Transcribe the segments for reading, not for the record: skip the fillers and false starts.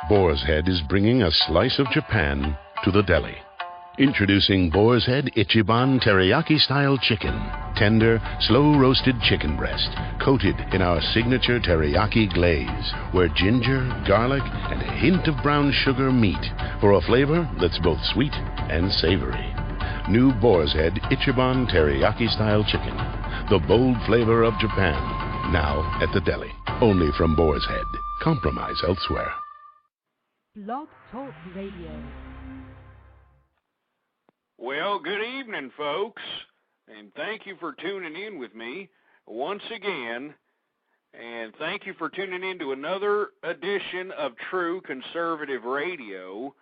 Boar's Head is bringing a slice of Japan to the deli. Introducing Boar's Head Ichiban Teriyaki-style chicken. Tender, slow-roasted chicken breast, coated in our signature teriyaki glaze, where ginger, garlic, and a hint of brown sugar meet for a flavor that's both sweet and savory. New Boar's Head Ichiban Teriyaki-style chicken. The bold flavor of Japan. Now at the deli. Only from Boar's Head. Compromise elsewhere. Blog Talk Radio. Well, good evening, folks, and thank you for tuning in with me once again, and thank you for tuning in to another edition of True Conservative Radio.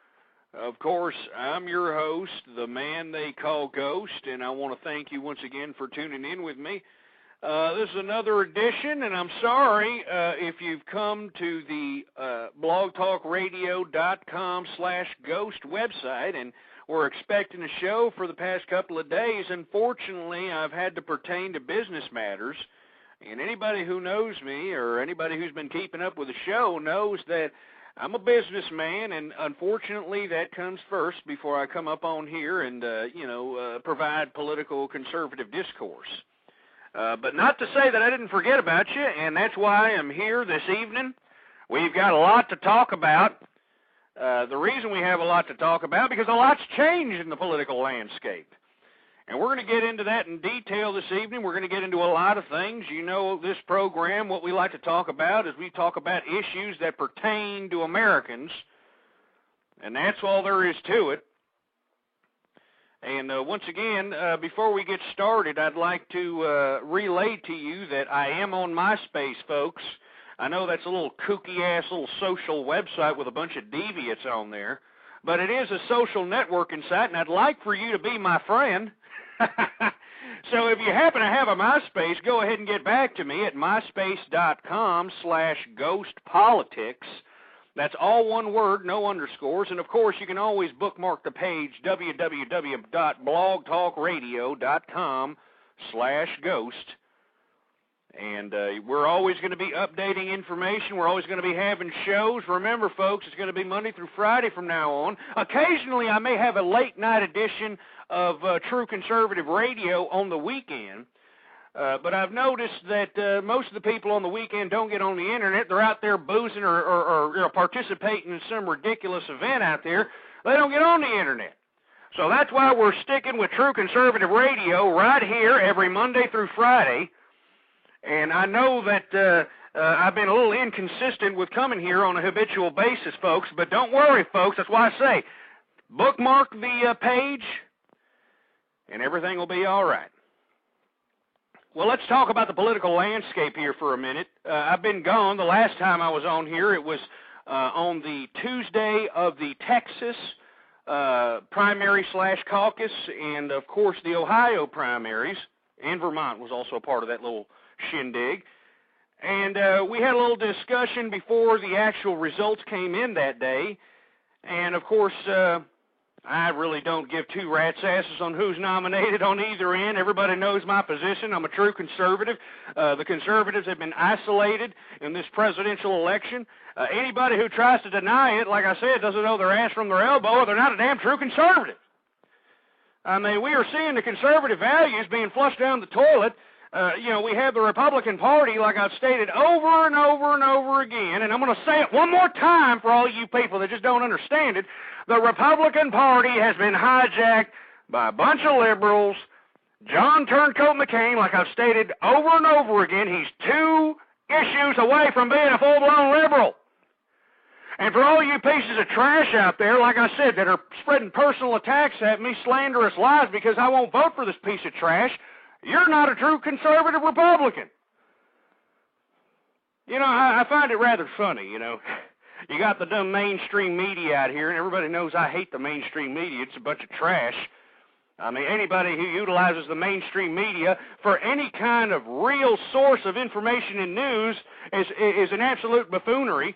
Of course, I'm your host, the man they call Ghost, and I want to thank you once again for tuning in with me. This is another edition, and I'm sorry if you've come to the blogtalkradio.com/ghost website, and we're expecting a show for the past couple of days. Unfortunately, I've had to pertain to business matters, and anybody who knows me or anybody who's been keeping up with the show knows that I'm a businessman, and unfortunately that comes first before I come up on here and, provide political conservative discourse. But not to say that I didn't forget about you, and that's why I'm here this evening. We've got a lot to talk about. The reason we have a lot to talk about, because a lot's changed in the political landscape. And we're going to get into that in detail this evening. We're going to get into a lot of things. You know, this program, what we like to talk about is we talk about issues that pertain to Americans, and that's all there is to it. And once again, before we get started, I'd like to relay to you that I am on MySpace, folks. I know that's a little kooky-ass little social website with a bunch of deviants on there, but it is a social networking site, and I'd like for you to be my friend. So if you happen to have a MySpace, go ahead and get back to me at myspace.com/ghostpolitics. That's all one word, no underscores. And, of course, you can always bookmark the page, www.blogtalkradio.com/ghost. And we're always going to be updating information. We're always going to be having shows. Remember, folks, it's going to be Monday through Friday from now on. Occasionally, I may have a late-night edition of True Conservative Radio on the weekend. But I've noticed that most of the people on the weekend don't get on the Internet. They're out there boozing or participating in some ridiculous event out there. They don't get on the Internet. So that's why we're sticking with True Conservative Radio right here every Monday through Friday. And I know that I've been a little inconsistent with coming here on a habitual basis, folks, but don't worry, folks. That's why I say bookmark the page, and everything will be all right. Well, let's talk about the political landscape here for a minute. I've been gone. The last time I was on here, it was on the Tuesday of the Texas primary/caucus, and, of course, the Ohio primaries, and Vermont was also a part of that little shindig. And we had a little discussion before the actual results came in that day. And, of course, I really don't give two rat's asses on who's nominated on either end. Everybody knows my position. I'm a true conservative. The conservatives have been isolated in this presidential election. Anybody who tries to deny it, like I said, doesn't know their ass from their elbow, or they're not a damn true conservative. I mean, we are seeing the conservative values being flushed down the toilet. We have the Republican Party, like I've stated over and over and over again, and I'm going to say it one more time for all you people that just don't understand it. The Republican Party has been hijacked by a bunch of liberals. John Turncoat McCain, like I've stated over and over again, he's 2 issues away from being a full-blown liberal. And for all you pieces of trash out there, like I said, that are spreading personal attacks at me, slanderous lies because I won't vote for this piece of trash, you're not a true conservative Republican. You know, I find it rather funny, you know. You got the dumb mainstream media out here, and everybody knows I hate the mainstream media. It's a bunch of trash. I mean, anybody who utilizes the mainstream media for any kind of real source of information and news is an absolute buffoonery.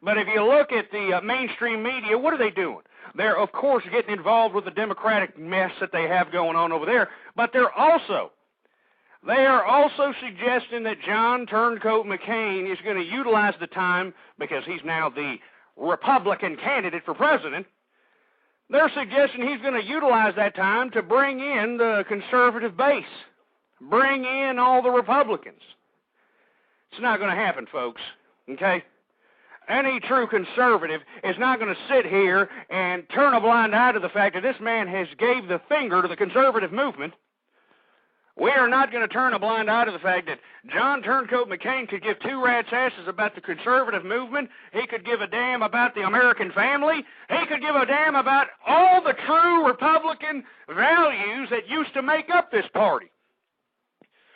But if you look at the mainstream media, what are they doing? They're, of course, getting involved with the Democratic mess that they have going on over there, but they are also suggesting that John Turncoat McCain is going to utilize the time, because he's now the Republican candidate for president, they're suggesting he's going to utilize that time to bring in the conservative base, bring in all the Republicans. It's not going to happen, folks, okay? Any true conservative is not going to sit here and turn a blind eye to the fact that this man has gave the finger to the conservative movement. We are not going to turn a blind eye to the fact that John Turncoat McCain could give two rat's asses about the conservative movement. He could give a damn about the American family. He could give a damn about all the true Republican values that used to make up this party.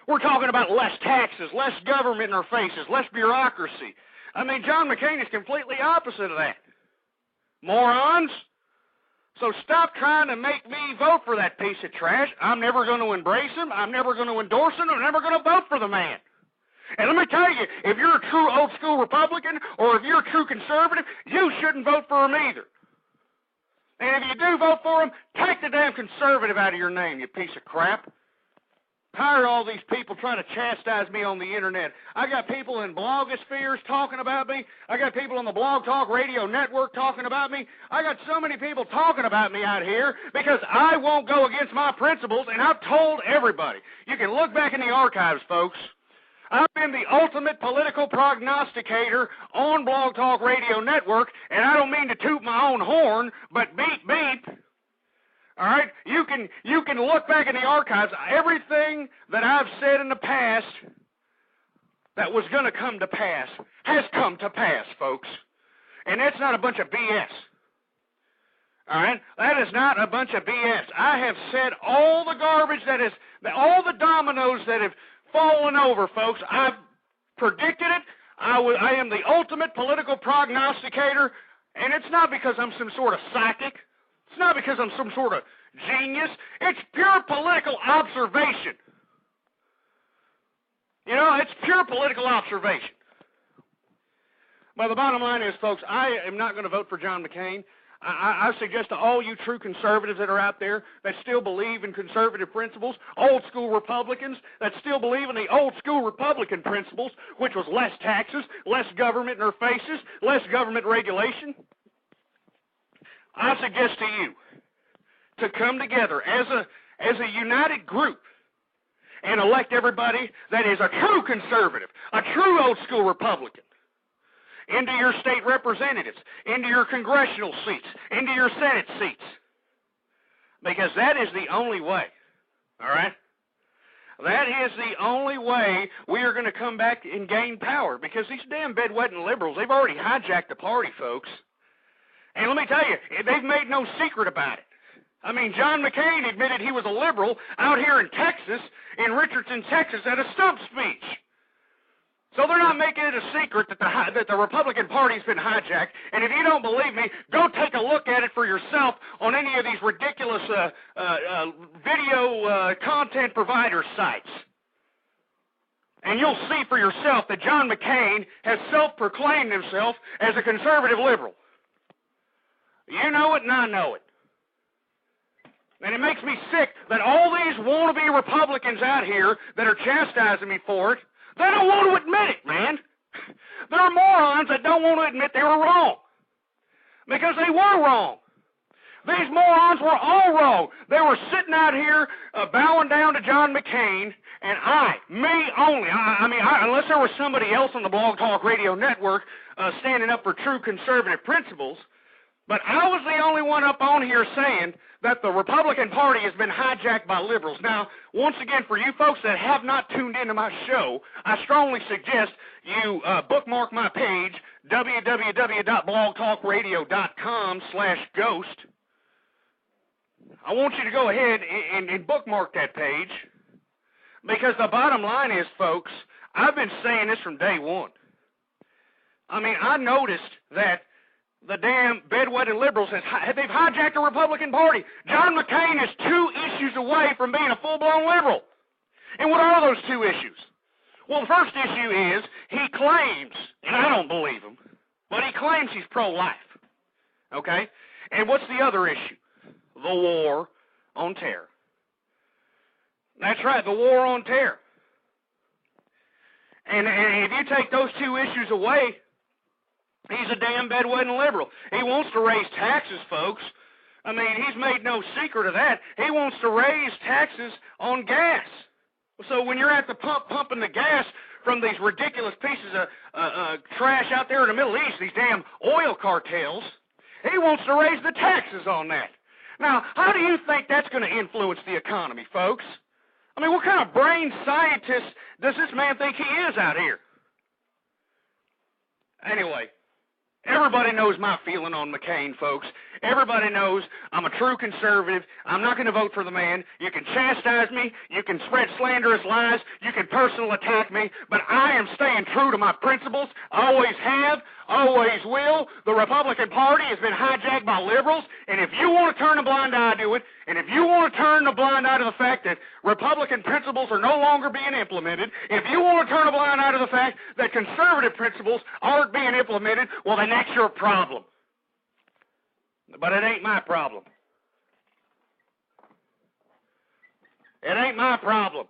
We're talking about less taxes, less government in our faces, less bureaucracy. I mean, John McCain is completely opposite of that. Morons. So stop trying to make me vote for that piece of trash. I'm never going to embrace him. I'm never going to endorse him. I'm never going to vote for the man. And let me tell you, if you're a true old-school Republican or if you're a true conservative, you shouldn't vote for him either. And if you do vote for him, take the damn conservative out of your name, you piece of crap. Tired of all these people trying to chastise me on the internet. I got people in blogospheres talking about me. I got people on the Blog Talk Radio Network talking about me. I got so many people talking about me out here because I won't go against my principles, and I've told everybody. You can look back in the archives, folks. I've been the ultimate political prognosticator on Blog Talk Radio Network, and I don't mean to toot my own horn, but beep, beep. All right, you can look back in the archives. Everything that I've said in the past that was going to come to pass has come to pass, folks. And that's not a bunch of BS. All right, that is not a bunch of BS. I have said all the garbage all the dominoes that have fallen over, folks. I've predicted it. I am the ultimate political prognosticator, and it's not because I'm some sort of psychic. It's not because I'm some sort of genius. It's pure political observation. You know, it's pure political observation. But the bottom line is, folks, I am not going to vote for John McCain. I suggest to all you true conservatives that are out there that still believe in conservative principles, old school Republicans that still believe in the old school Republican principles, which was less taxes, less government in their faces, less government regulation. I suggest to you to come together as a united group and elect everybody that is a true conservative, a true old school Republican, into your state representatives, into your congressional seats, into your Senate seats. Because that is the only way, all right? That is the only way we are going to come back and gain power, because these damn bedwetting liberals, they've already hijacked the party, folks. And let me tell you, they've made no secret about it. I mean, John McCain admitted he was a liberal out here in Texas, in Richardson, Texas, at a stump speech. So they're not making it a secret that the Republican Party's been hijacked. And if you don't believe me, go take a look at it for yourself on any of these ridiculous video content provider sites. And you'll see for yourself that John McCain has self-proclaimed himself as a conservative liberal. You know it and I know it. And it makes me sick that all these wannabe Republicans out here that are chastising me for it, they don't want to admit it, man. They're morons that don't want to admit they were wrong. Because they were wrong. These morons were all wrong. They were sitting out here bowing down to John McCain, and me only, unless there was somebody else on the Blog Talk Radio Network standing up for true conservative principles, but I was the only one up on here saying that the Republican Party has been hijacked by liberals. Now, once again, for you folks that have not tuned into my show, I strongly suggest you bookmark my page, www.blogtalkradio.com/ghost. I want you to go ahead and bookmark that page, because the bottom line is, folks, I've been saying this from day one. I mean, I noticed that the damn bedwetting liberals, they've hijacked the Republican Party. John McCain is 2 issues away from being a full-blown liberal. And what are those 2 issues? Well, the first issue is he claims, and I don't believe him, but he claims he's pro-life. Okay? And what's the other issue? The war on terror. That's right, the war on terror. And if you take those 2 issues away, He's a damn bedwetting liberal. He wants to raise taxes, folks. I mean, he's made no secret of that. He wants to raise taxes on gas. So when you're at the pump pumping the gas from these ridiculous pieces of trash out there in the Middle East, these damn oil cartels, he wants to raise the taxes on that. Now, how do you think that's going to influence the economy, folks? I mean, what kind of brain scientist does this man think he is out here? Anyway, everybody knows my feeling on McCain, folks. Everybody knows I'm a true conservative. I'm not going to vote for the man. You can chastise me. You can spread slanderous lies. You can personal attack me. But I am staying true to my principles. Always have. Always will. The Republican Party has been hijacked by liberals. And if you want to turn a blind eye to it, and if you want to turn a blind eye to the fact that Republican principles are no longer being implemented, if you want to turn a blind eye to the fact that conservative principles aren't being implemented, well, then that's your problem. But it ain't my problem. It ain't my problem.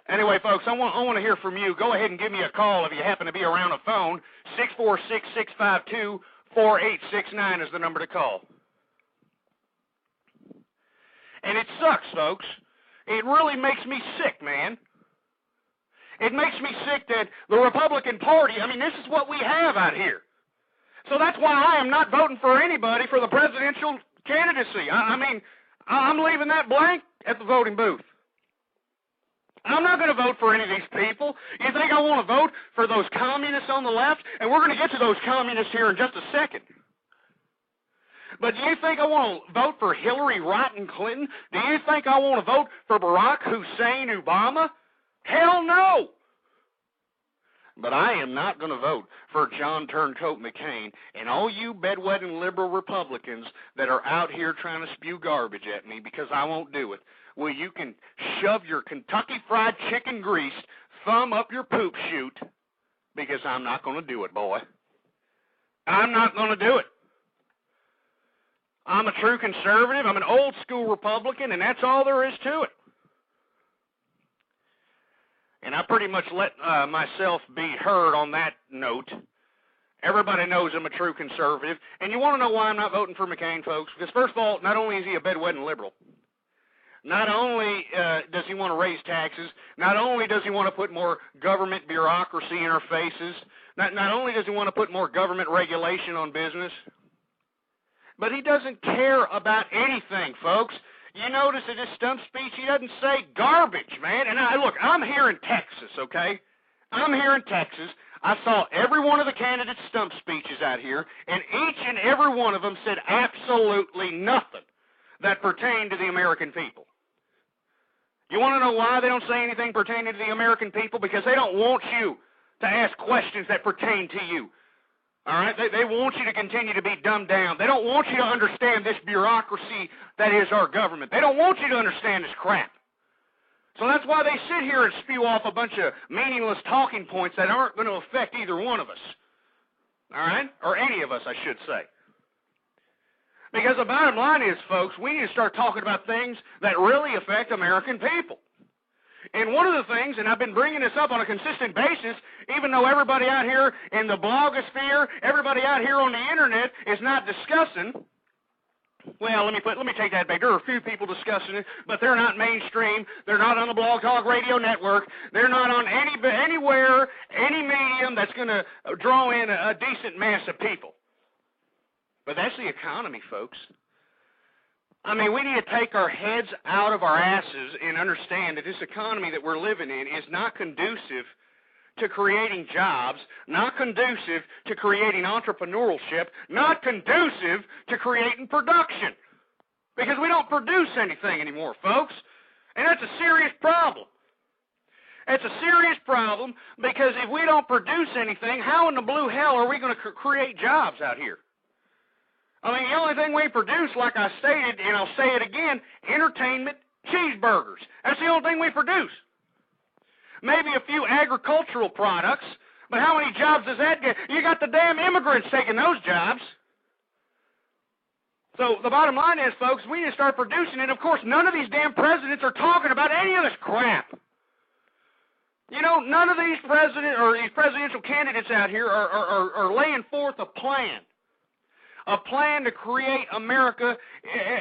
Anyway, folks, I want to hear from you. Go ahead and give me a call if you happen to be around a phone. 646-652-4869 is the number to call. And it sucks, folks. It really makes me sick, man. It makes me sick that the Republican Party, I mean, this is what we have out here. So that's why I am not voting for anybody for the presidential candidacy. I mean, I'm leaving that blank at the voting booth. I'm not going to vote for any of these people. You think I want to vote for those communists on the left? And we're going to get to those communists here in just a second. But do you think I want to vote for Hillary Rotten Clinton? Do you think I want to vote for Barack Hussein Obama? Hell no! But I am not going to vote for John Turncoat McCain and all you bedwetting liberal Republicans that are out here trying to spew garbage at me, because I won't do it. Well, you can shove your Kentucky Fried Chicken greased thumb up your poop chute, because I'm not going to do it, boy. I'm not going to do it. I'm a true conservative. I'm an old school Republican, and that's all there is to it. And I pretty much let myself be heard on that note. Everybody knows I'm a true conservative. And you want to know why I'm not voting for McCain, folks? Because first of all, not only is he a bedwetting liberal, not only does he want to raise taxes, not only does he want to put more government bureaucracy in our faces, not only does he want to put more government regulation on business, but he doesn't care about anything, folks. You notice in his stump speech, he doesn't say garbage, man. And look, I'm here in Texas, okay? I'm here in Texas. I saw every one of the candidates' stump speeches out here, and each and every one of them said absolutely nothing that pertained to the American people. You want to know why they don't say anything pertaining to the American people? Because they don't want you to ask questions that pertain to you. All right? They want you to continue to be dumbed down. They don't want you to understand this bureaucracy that is our government. They don't want you to understand this crap. So that's why they sit here and spew off a bunch of meaningless talking points that aren't going to affect either one of us. All right? Or any of us, I should say. Because the bottom line is, folks, we need to start talking about things that really affect American people. And one of the things, and I've been bringing this up on a consistent basis, even though everybody out here in the blogosphere, everybody out here on the internet is not discussing, well, let me take that back. There are a few people discussing it, but they're not mainstream. They're not on the Blog Talk Radio Network. They're not on anywhere, any medium that's going to draw in a decent mass of people. But that's the economy, folks. I mean, we need to take our heads out of our asses and understand that this economy that we're living in is not conducive to creating jobs, not conducive to creating entrepreneurship, not conducive to creating production. Because we don't produce anything anymore, folks. And that's a serious problem. It's a serious problem because if we don't produce anything, how in the blue hell are we going to create jobs out here? I mean, the only thing we produce, like I stated, and I'll say it again, entertainment, cheeseburgers. That's the only thing we produce. Maybe a few agricultural products, but how many jobs does that get? You got the damn immigrants taking those jobs. So the bottom line is, folks, we need to start producing, and of course, none of these damn presidents are talking about any of this crap. You know, none of these presidential candidates out here are laying forth a plan to create America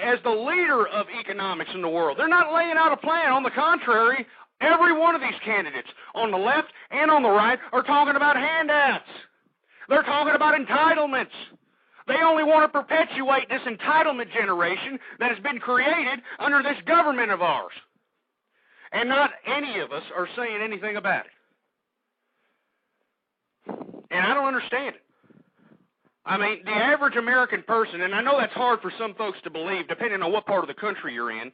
as the leader of economics in the world. They're not laying out a plan. On the contrary, every one of these candidates on the left and on the right are talking about handouts. They're talking about entitlements. They only want to perpetuate this entitlement generation that has been created under this government of ours. And not any of us are saying anything about it. And I don't understand it. I mean, the average American person, and I know that's hard for some folks to believe, depending on what part of the country you're in,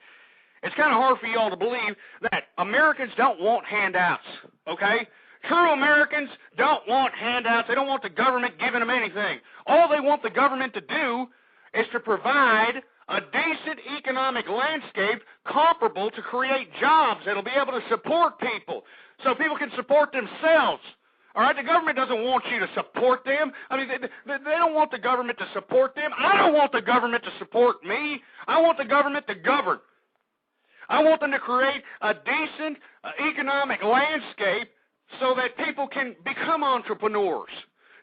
it's kind of hard for you all to believe that Americans don't want handouts, okay? True Americans don't want handouts. They don't want the government giving them anything. All they want the government to do is to provide a decent economic landscape comparable to create jobs that'll be able to support people so people can support themselves. All right, the government doesn't want you to support them. I mean, they don't want the government to support them. I don't want the government to support me. I want the government to govern. I want them to create a decent economic landscape so that people can become entrepreneurs,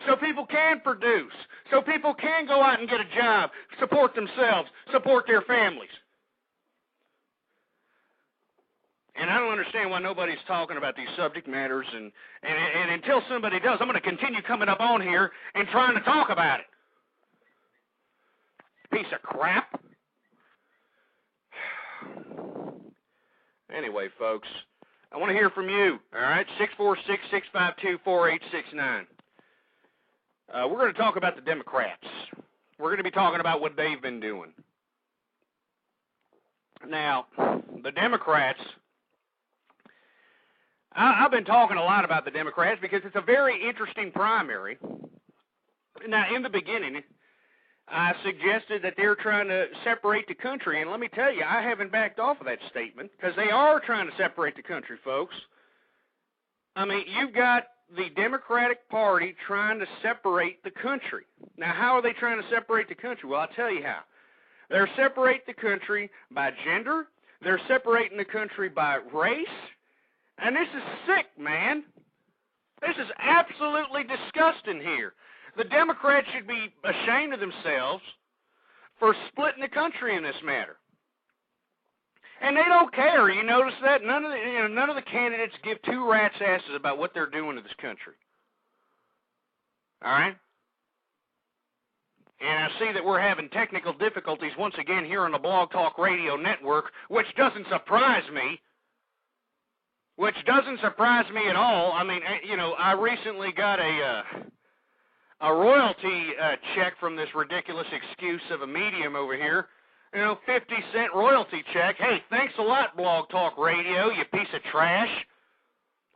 so people can produce, so people can go out and get a job, support themselves, support their families. And I don't understand why nobody's talking about these subject matters, and until somebody does, I'm going to continue coming up on here and trying to talk about it. Piece of crap. Anyway, folks, I want to hear from you, all right? 646-652-4869. We're going to talk about the Democrats. We're going to be talking about what they've been doing. Now, the Democrats, I've been talking a lot about the Democrats because it's a very interesting primary. Now, in the beginning, I suggested that they're trying to separate the country, and let me tell you, I haven't backed off of that statement because they are trying to separate the country, folks. I mean, you've got the Democratic Party trying to separate the country. Now, how are they trying to separate the country? Well, I'll tell you how. They're separating the country by gender. They're separating the country by race. And this is sick, man. This is absolutely disgusting here. The Democrats should be ashamed of themselves for splitting the country in this matter. And they don't care. You notice that? None of the candidates give two rats' asses about what they're doing to this country. All right? And I see that we're having technical difficulties once again here on the Blog Talk Radio Network, which doesn't surprise me. Which doesn't surprise me at all. I mean, I recently got a royalty check from this ridiculous excuse of a medium over here. 50-cent royalty check. Hey, thanks a lot, Blog Talk Radio, you piece of trash.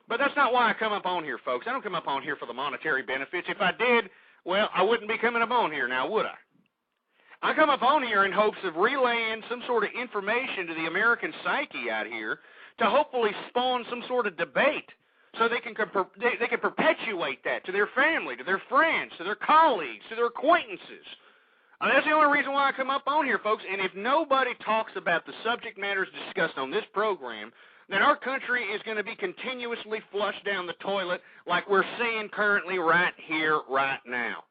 But that's not why I come up on here, folks. I don't come up on here for the monetary benefits. If I did, well, I wouldn't be coming up on here now, would I? I come up on here in hopes of relaying some sort of information to the American psyche out here to hopefully spawn some sort of debate so they can perpetuate that to their family, to their friends, to their colleagues, to their acquaintances. That's the only reason why I come up on here, folks. And if nobody talks about the subject matters discussed on this program, then our country is going to be continuously flushed down the toilet like we're seeing currently right here, right now.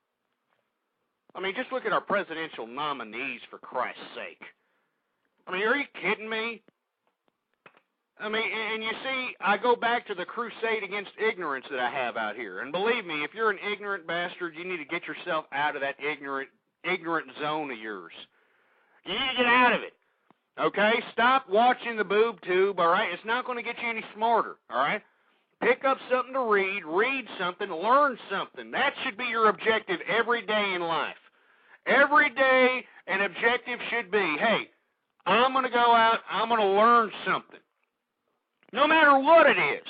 I mean, just look at our presidential nominees, for Christ's sake. I mean, are you kidding me? I mean, and you see, I go back to the crusade against ignorance that I have out here. And believe me, if you're an ignorant bastard, you need to get yourself out of that ignorant zone of yours. You need to get out of it. Okay? Stop watching the boob tube, all right? It's not going to get you any smarter, all right? Pick up something to read something, learn something. That should be your objective every day in life. Every day an objective should be, hey, I'm going to go out, I'm going to learn something. No matter what it is.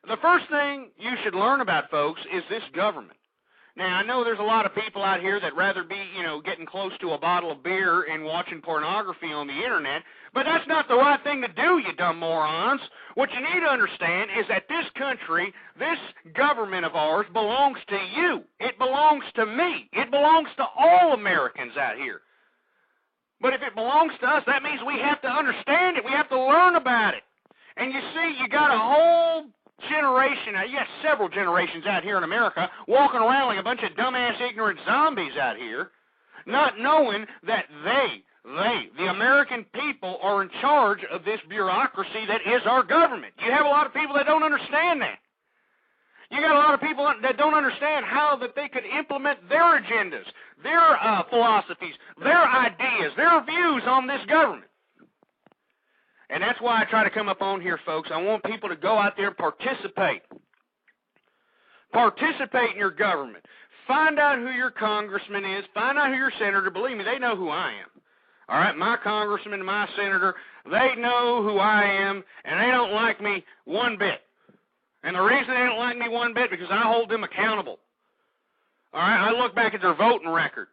The first thing you should learn about, folks, is this government. Now, I know there's a lot of people out here that rather be, getting close to a bottle of beer and watching pornography on the internet, but that's not the right thing to do, you dumb morons. What you need to understand is that this country, this government of ours, belongs to you. It belongs to me. It belongs to all Americans out here. But if it belongs to us, that means we have to understand it. We have to learn about it. And you see, you got a whole generation, yes, several generations out here in America, walking around like a bunch of dumbass, ignorant zombies out here, not knowing that the American people, are in charge of this bureaucracy that is our government. You have a lot of people that don't understand that. You got a lot of people that don't understand how that they could implement their agendas, their philosophies, their ideas, their views on this government. And that's why I try to come up on here, folks. I want people to go out there and participate. Participate in your government. Find out who your congressman is. Find out who your senator. Believe me, they know who I am. All right, my congressman and my senator, they know who I am, and they don't like me one bit. And the reason they don't like me one bit, because I hold them accountable. All right, I look back at their voting record,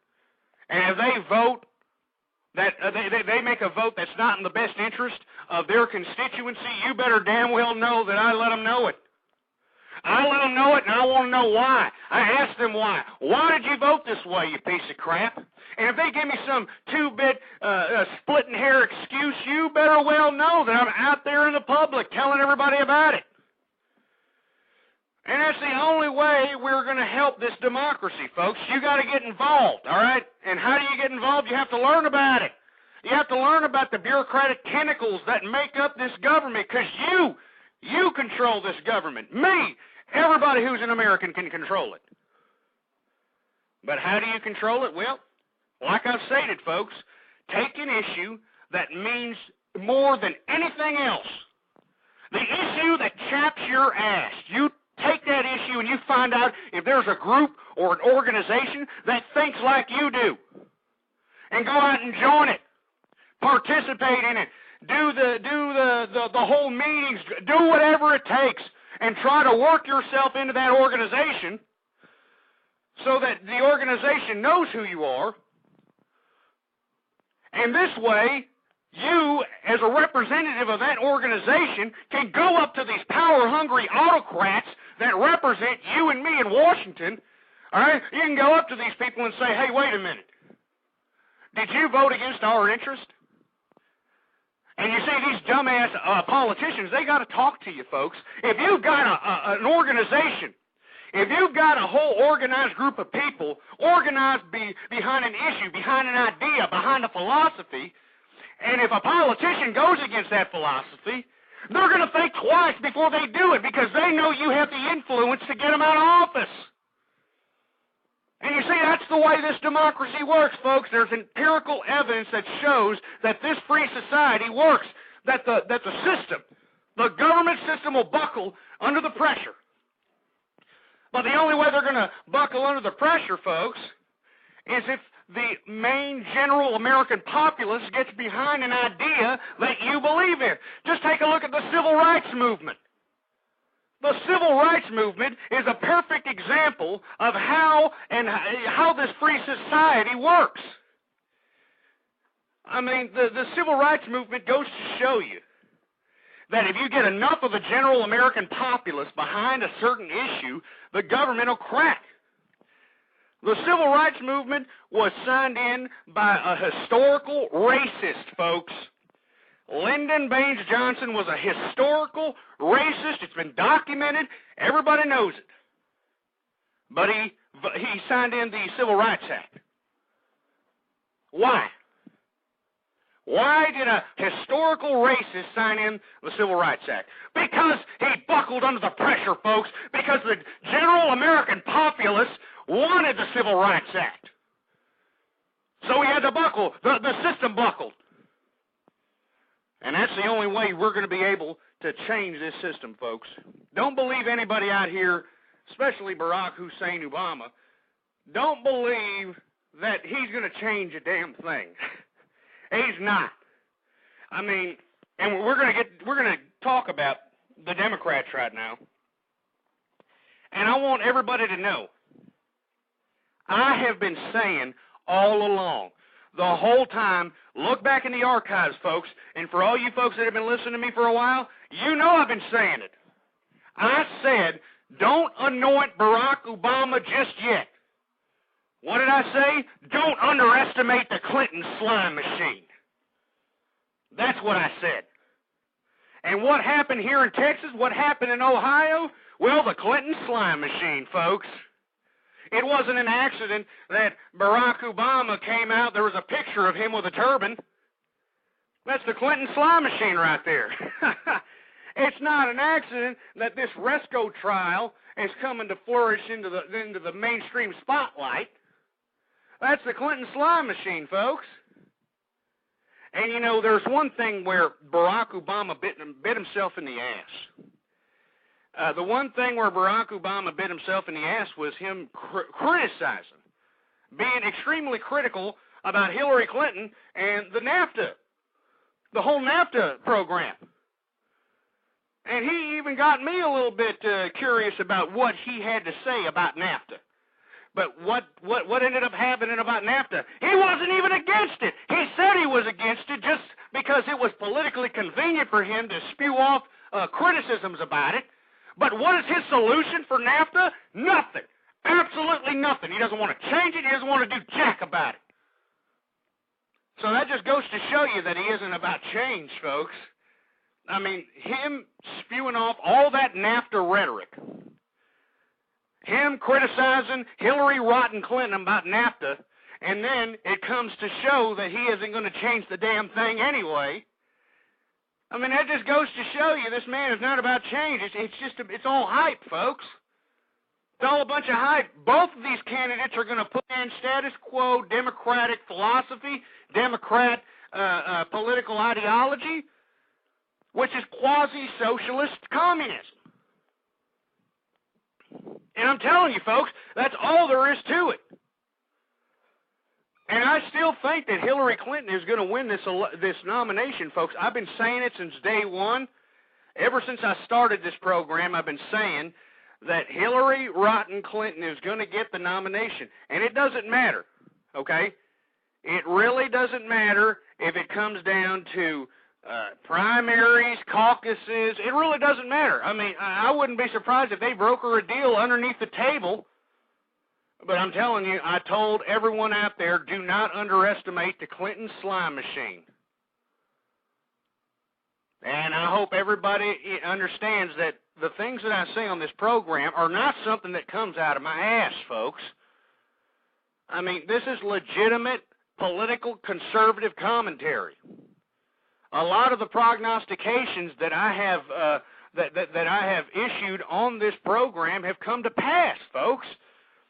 and if they vote, that they make a vote that's not in the best interest of their constituency, you better damn well know that I let them know it. I let them know it, and I want to know why. I ask them why. Why did you vote this way, you piece of crap? And if they give me some two-bit splitting hair excuse, you better well know that I'm out there in the public telling everybody about it. And that's the only way we're going to help this democracy, folks. You got to get involved, all right? And how do you get involved? You have to learn about it. You have to learn about the bureaucratic tentacles that make up this government, because you control this government. Me, everybody who's an American can control it. But how do you control it? Well, like I've stated, folks, take an issue that means more than anything else. The issue that chaps your ass. You take that issue and you find out if there's a group or an organization that thinks like you do. And go out and join it. Participate in it. Do the whole meetings. Do whatever it takes. And try to work yourself into that organization so that the organization knows who you are. And this way, you, as a representative of that organization, can go up to these power-hungry autocrats that represent you and me in Washington. All right? You can go up to these people and say, hey, wait a minute. Did you vote against our interest? And you see, these dumbass politicians, they got to talk to you, folks. If you've got an organization, if you've got a whole organized group of people organized behind an issue, behind an idea, behind a philosophy, and if a politician goes against that philosophy, they're going to think twice before they do it, because they know you have the influence to get them out of office. And you see, that's the way this democracy works, folks. There's empirical evidence that shows that this free society works, that the system, the government system, will buckle under the pressure. But the only way they're going to buckle under the pressure, folks, is if the main general American populace gets behind an idea that you believe in. Just take a look at the civil rights movement. The civil rights movement is a perfect example of how this free society works. I mean, the civil rights movement goes to show you that if you get enough of the general American populace behind a certain issue, the government will crack. The civil rights movement was signed in by a historical racist, folks. Lyndon Baines Johnson was a historical racist. It's been documented. Everybody knows it. But he signed in the Civil Rights Act. Why? Why did a historical racist sign in the Civil Rights Act? Because he buckled under the pressure, folks. Because the general American populace wanted the Civil Rights Act. So he had to buckle. The system buckled. And that's the only way we're going to be able to change this system, folks. Don't believe anybody out here, especially Barack Hussein Obama, don't believe that he's going to change a damn thing. He's not. I mean, and we're going to talk about the Democrats right now. And I want everybody to know, I have been saying all along, the whole time, look back in the archives, folks, and for all you folks that have been listening to me for a while, you know I've been saying it. I said, don't anoint Barack Obama just yet. What did I say? Don't underestimate the Clinton slime machine. That's what I said. And what happened here in Texas? What happened in Ohio? Well, the Clinton slime machine, folks. It wasn't an accident that Barack Obama came out. There was a picture of him with a turban. That's the Clinton slime machine right there. It's not an accident that this Resco trial is coming to flourish into the mainstream spotlight. That's the Clinton slime machine, folks. And, you know, there's one thing where Barack Obama bit himself in the ass. The one thing where Barack Obama bit himself in the ass was him criticizing, being extremely critical about Hillary Clinton and the NAFTA, the whole NAFTA program. And he even got me a little bit curious about what he had to say about NAFTA. But what ended up happening about NAFTA? He wasn't even against it. He said he was against it just because it was politically convenient for him to spew off criticisms about it. But what is his solution for NAFTA? Nothing. Absolutely nothing. He doesn't want to change it. He doesn't want to do jack about it. So that just goes to show you that he isn't about change, folks. I mean, him spewing off all that NAFTA rhetoric, him criticizing Hillary Rotten Clinton about NAFTA, and then it comes to show that he isn't going to change the damn thing anyway. I mean, that just goes to show you this man is not about change. It's all hype, folks. It's all a bunch of hype. Both of these candidates are going to put in status quo democratic philosophy, Democrat political ideology, which is quasi-socialist communism. And I'm telling you, folks, that's all there is to it. And I still think that Hillary Clinton is going to win this nomination, folks. I've been saying it since day one. Ever since I started this program, I've been saying that Hillary Rotten Clinton is going to get the nomination. And it doesn't matter, okay? It really doesn't matter if it comes down to primaries, caucuses. It really doesn't matter. I mean, I wouldn't be surprised if they broker a deal underneath the table. But I'm telling you, I told everyone out there, do not underestimate the Clinton slime machine. And I hope everybody understands that the things that I say on this program are not something that comes out of my ass, folks. I mean, this is legitimate political conservative commentary. A lot of the prognostications that I have that I have issued on this program have come to pass, folks.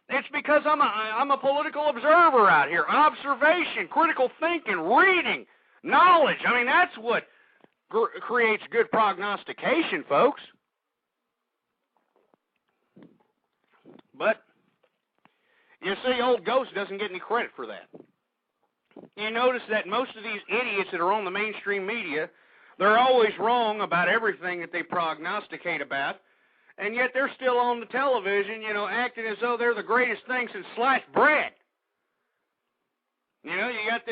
It's because I'm a political observer out here. Observation, critical thinking, reading, knowledge. I mean, that's what creates good prognostication, folks. But, you see, old Ghost doesn't get any credit for that. You notice that most of these idiots that are on the mainstream media, they're always wrong about everything that they prognosticate about, and yet they're still on the television, you know, acting as though they're the greatest thing since sliced bread. You know, you got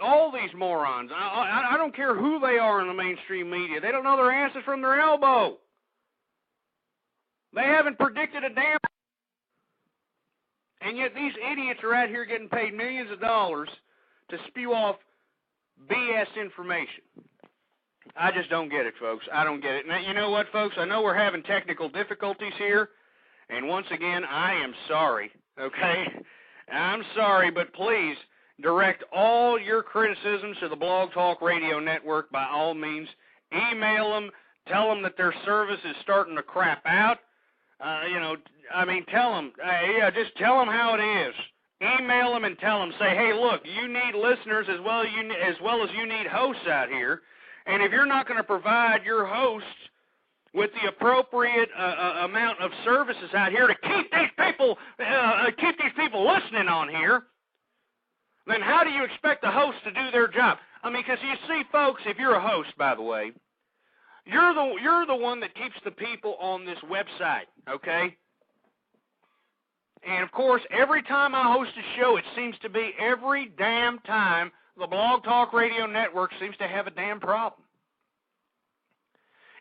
all these morons. I don't care who they are in the mainstream media. They don't know their answers from their elbow. They haven't predicted a damn. And yet these idiots are out here getting paid millions of dollars to spew off BS information. I just don't get it, folks. I don't get it. Now, you know what, folks? I know we're having technical difficulties here, and once again, I am sorry, okay? I'm sorry, but please direct all your criticisms to the Blog Talk Radio Network by all means. Email them. Tell them that their service is starting to crap out. You know, I mean, tell them. Just tell them how it is. Email them and tell them. Say, hey, look, you need listeners as well as you need hosts out here. And if you're not going to provide your hosts with the appropriate amount of services out here to keep these people listening on here, then how do you expect the hosts to do their job? I mean, because you see, folks, if you're a host, by the way, you're the one that keeps the people on this website, okay? And, of course, every time I host a show, it seems to be every damn time the Blog Talk Radio Network seems to have a damn problem.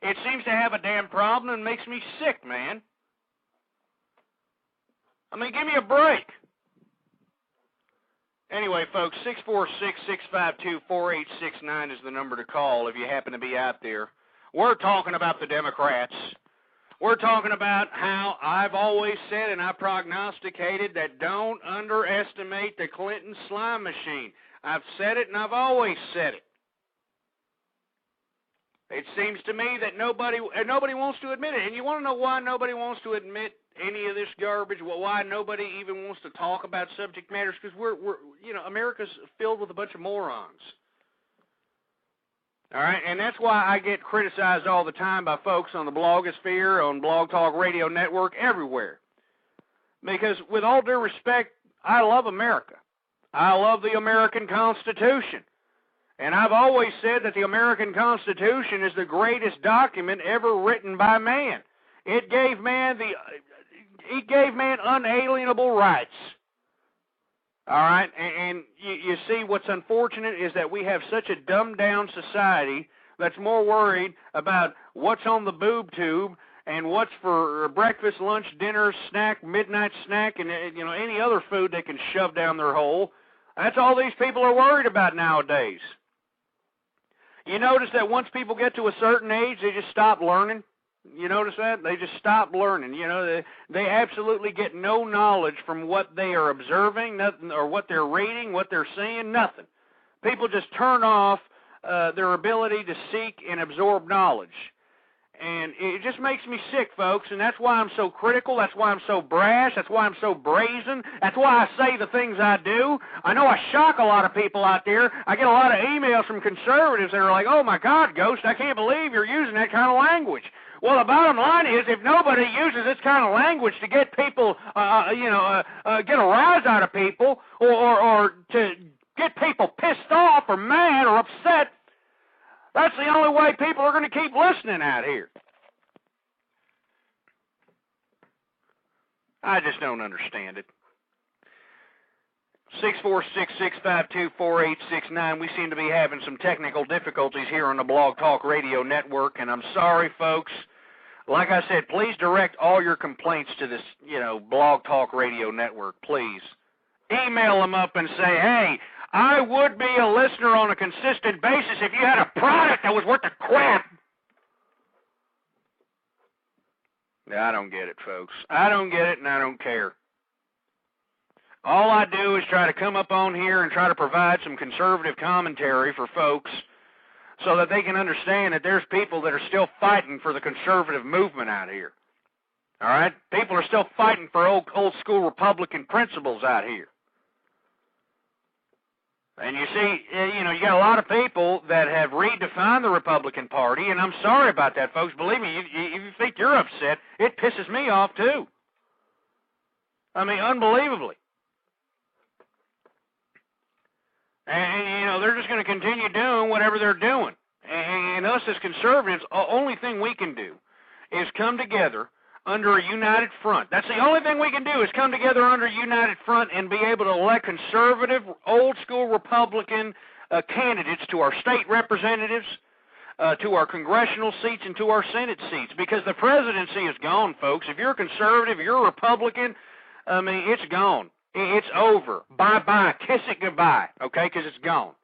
It seems to have a damn problem and makes me sick, man. I mean, give me a break. Anyway, folks, 646-652-4869 is the number to call if you happen to be out there We're talking about the Democrats. We're talking about how I've always said and I prognosticated that don't underestimate the Clinton slime machine. I've said it and I've always said it. It seems to me that nobody wants to admit it. And you want to know why nobody wants to admit any of this garbage? Well, why nobody even wants to talk about subject matters? Because we're America's filled with a bunch of morons. All right, and that's why I get criticized all the time by folks on the blogosphere, on Blog Talk Radio Network, everywhere. Because with all due respect, I love America. I love the American Constitution. And I've always said that the American Constitution is the greatest document ever written by man. It gave man unalienable rights. All right, and you see what's unfortunate is that we have such a dumbed-down society that's more worried about what's on the boob tube and what's for breakfast, lunch, dinner, snack, midnight snack, and any other food they can shove down their hole. That's all these people are worried about nowadays. You notice that once people get to a certain age, they just stop learning. You notice that? They just stop learning. They absolutely get no knowledge from what they are observing, nothing, or what they're reading, what they're seeing, nothing. People just turn off their ability to seek and absorb knowledge. And it just makes me sick, folks, and that's why I'm so critical, that's why I'm so brash, that's why I'm so brazen, that's why I say the things I do. I know I shock a lot of people out there. I get a lot of emails from conservatives that are like, oh, my God, Ghost, I can't believe you're using that kind of language. Well, the bottom line is, if nobody uses this kind of language to get people, get a rise out of people, or to get people pissed off or mad or upset, that's the only way people are going to keep listening out here. I just don't understand it. 646-652-4869. We seem to be having some technical difficulties here on the Blog Talk Radio Network, and I'm sorry, folks. Like I said, please direct all your complaints to this, Blog Talk Radio Network, please. Email them up and say, hey, I would be a listener on a consistent basis if you had a product that was worth the crap. I don't get it, folks. I don't get it, and I don't care. All I do is try to come up on here and try to provide some conservative commentary for folks so that they can understand that there's people that are still fighting for the conservative movement out here. All right? People are still fighting for old school Republican principles out here. And you see, you got a lot of people that have redefined the Republican Party, and I'm sorry about that, folks. Believe me, if you think you're upset, it pisses me off, too. I mean, unbelievably. And they're just going to continue doing whatever they're doing. And us as conservatives, the only thing we can do is come together under a united front. That's the only thing we can do is come together under a united front and be able to elect conservative, old-school Republican candidates to our state representatives, to our congressional seats, and to our Senate seats. Because the presidency is gone, folks. If you're a conservative, you're a Republican, I mean, it's gone. It's over. Bye-bye. Kiss it goodbye, okay, because it's gone.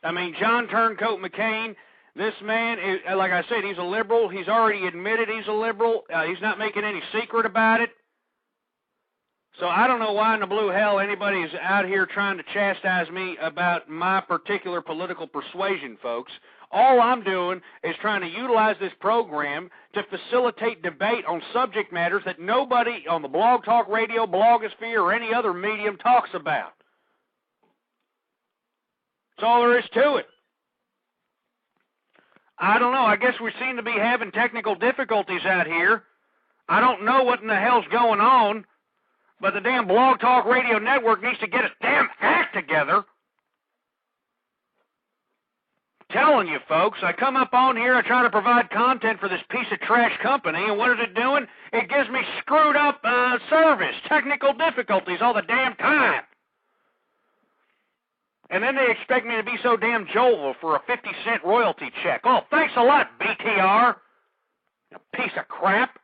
I mean, John Turncoat McCain, this man, like I said, he's a liberal. He's already admitted he's a liberal. He's not making any secret about it. So I don't know why in the blue hell anybody is out here trying to chastise me about my particular political persuasion, folks. All I'm doing is trying to utilize this program to facilitate debate on subject matters that nobody on the Blog Talk Radio, blogosphere, or any other medium talks about. That's all there is to it. I don't know. I guess we seem to be having technical difficulties out here. I don't know what in the hell's going on, but the damn Blog Talk Radio Network needs to get its damn act together. Telling you, folks, I come up on here, I try to provide content for this piece of trash company, and what is it doing? It gives me screwed up service, technical difficulties all the damn time. And then they expect me to be so damn jovial for a 50-cent royalty check. Oh, thanks a lot, BTR. You piece of crap.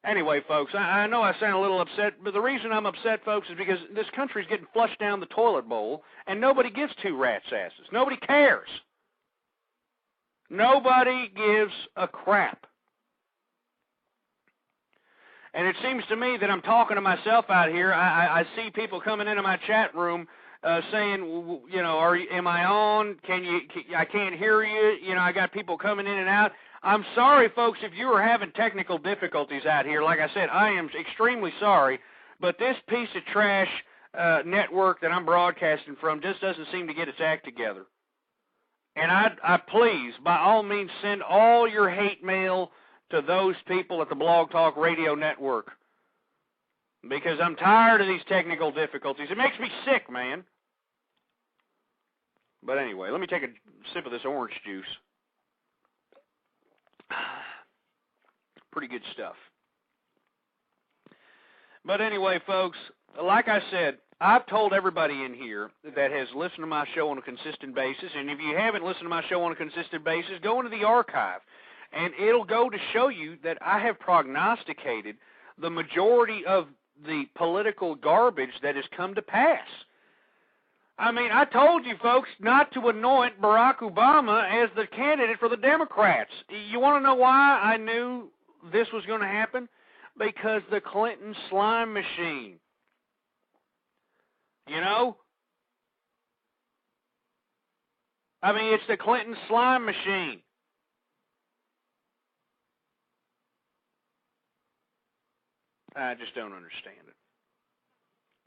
Anyway, folks, I know I sound a little upset, but the reason I'm upset, folks, is because this country's getting flushed down the toilet bowl, and nobody gives two rats' asses. Nobody cares. Nobody gives a crap. And it seems to me that I'm talking to myself out here. I see people coming into my chat room saying, you know, am I on? I can't hear you. You know, I got people coming in and out. I'm sorry, folks, if you are having technical difficulties out here. Like I said, I am extremely sorry, but this piece of trash network that I'm broadcasting from just doesn't seem to get its act together. And I please, by all means, send all your hate mail to those people at the Blog Talk Radio Network, because I'm tired of these technical difficulties. It makes me sick, man. But anyway, let me take a sip of this orange juice. Pretty good stuff. But anyway, folks, like I said, I've told everybody in here that has listened to my show on a consistent basis, and if you haven't listened to my show on a consistent basis, go into the archive, and it'll go to show you that I have prognosticated the majority of the political garbage that has come to pass. I mean, I told you folks not to anoint Barack Obama as the candidate for the Democrats. You want to know why I knew this was going to happen? Because the Clinton slime machine. You know? I mean, it's the Clinton slime machine. I just don't understand it.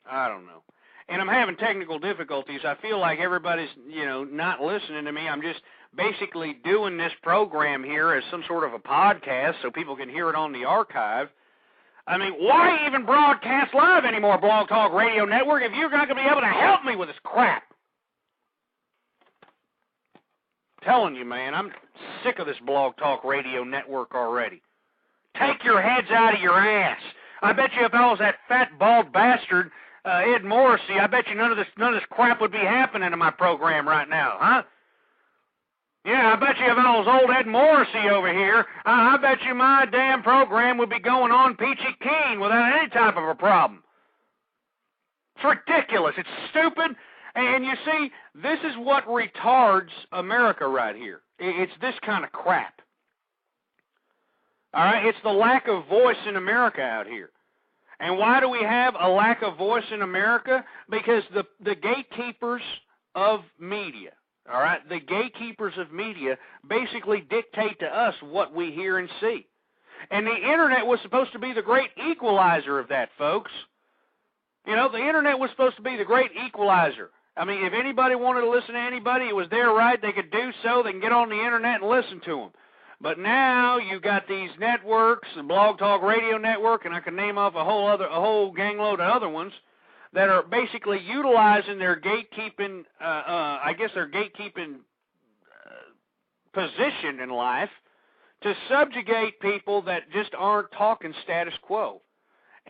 I don't know. And I'm having technical difficulties. I feel like everybody's, you know, not listening to me. I'm just basically doing this program here as some sort of a podcast so people can hear it on the archive. I mean, why even broadcast live anymore, Blog Talk Radio Network, if you're not going to be able to help me with this crap? I'm telling you, man, I'm sick of this Blog Talk Radio Network already. Take your heads out of your ass. I bet you if I was that fat, bald bastard, Ed Morrissey, I bet you none of this crap would be happening in my program right now, huh? Yeah, I bet you if I was old Ed Morrissey over here, I bet you my damn program would be going on peachy keen without any type of a problem. It's ridiculous. It's stupid. And you see, this is what retards America right here. It's this kind of crap. All right? It's the lack of voice in America out here. And why do we have a lack of voice in America? Because the gatekeepers of media, all right, the gatekeepers of media basically dictate to us what we hear and see. And the Internet was supposed to be the great equalizer of that, folks. You know, the Internet was supposed to be the great equalizer. I mean, if anybody wanted to listen to anybody, it was their right. They could do so. They can get on the Internet and listen to them. But now you've got these networks, the Blog Talk Radio Network, and I can name off a whole gangload of other ones that are basically utilizing their gatekeeping, position in life to subjugate people that just aren't talking status quo.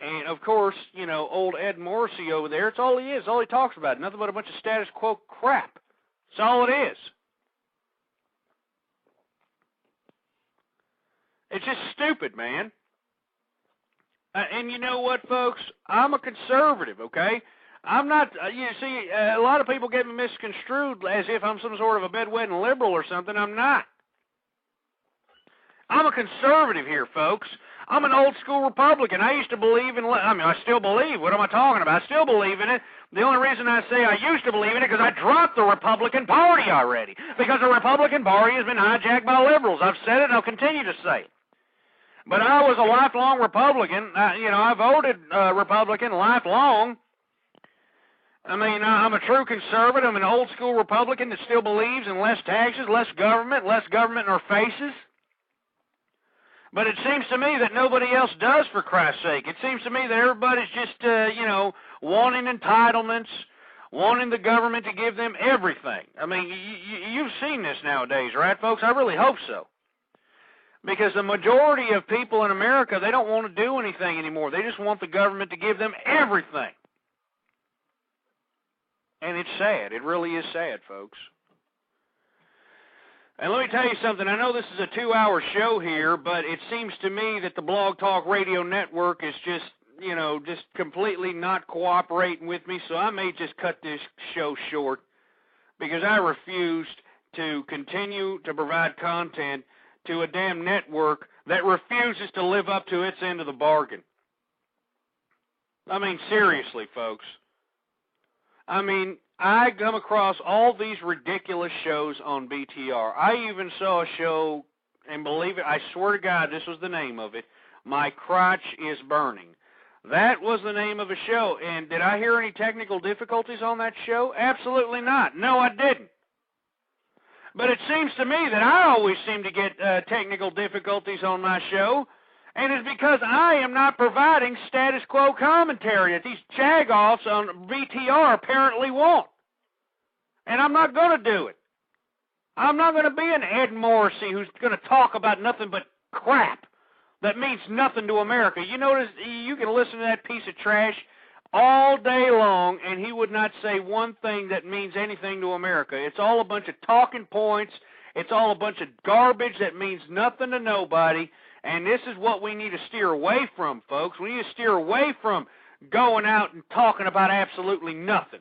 And of course, you know, old Ed Morrissey over there, it's all he is, all he talks about, nothing but a bunch of status quo crap. That's all it is. It's just stupid, man. And you know what, folks? I'm a conservative, okay? I'm not, you see, a lot of people get me misconstrued as if I'm some sort of a bedwetting liberal or something. I'm not. I'm a conservative here, folks. I'm an old school Republican. I used to believe in, I still believe. What am I talking about? I still believe in it. The only reason I say I used to believe in it is because I dropped the Republican Party already. Because the Republican Party has been hijacked by liberals. I've said it and I'll continue to say it. But I was a lifelong Republican. I voted Republican lifelong. I mean, I'm a true conservative. I'm an old school Republican that still believes in less taxes, less government in our faces. But it seems to me that nobody else does, for Christ's sake. It seems to me that everybody's just, wanting entitlements, wanting the government to give them everything. I mean, you've seen this nowadays, right, folks? I really hope so. Because the majority of people in America, they don't want to do anything anymore. They just want the government to give them everything. And it's sad. It really is sad, folks. And let me tell you something. I know this is a 2-hour show here, but it seems to me that the Blog Talk Radio Network is just, just completely not cooperating with me, so I may just cut this show short because I refused to continue to provide content to a damn network that refuses to live up to its end of the bargain. I mean, seriously, folks. I mean, I come across all these ridiculous shows on BTR. I even saw a show, and believe it, I swear to God, this was the name of it, My Crotch is Burning. That was the name of a show, and did I hear any technical difficulties on that show? Absolutely not. No, I didn't. But it seems to me that I always seem to get technical difficulties on my show, and it's because I am not providing status quo commentary that these jagoffs on BTR apparently want. And I'm not going to do it. I'm not going to be an Ed Morrissey who's going to talk about nothing but crap that means nothing to America. You notice you can listen to that piece of trash all day long, and he would not say one thing that means anything to America. It's all a bunch of talking points. It's all a bunch of garbage that means nothing to nobody, and this is what we need to steer away from, folks. We need to steer away from going out and talking about absolutely nothing.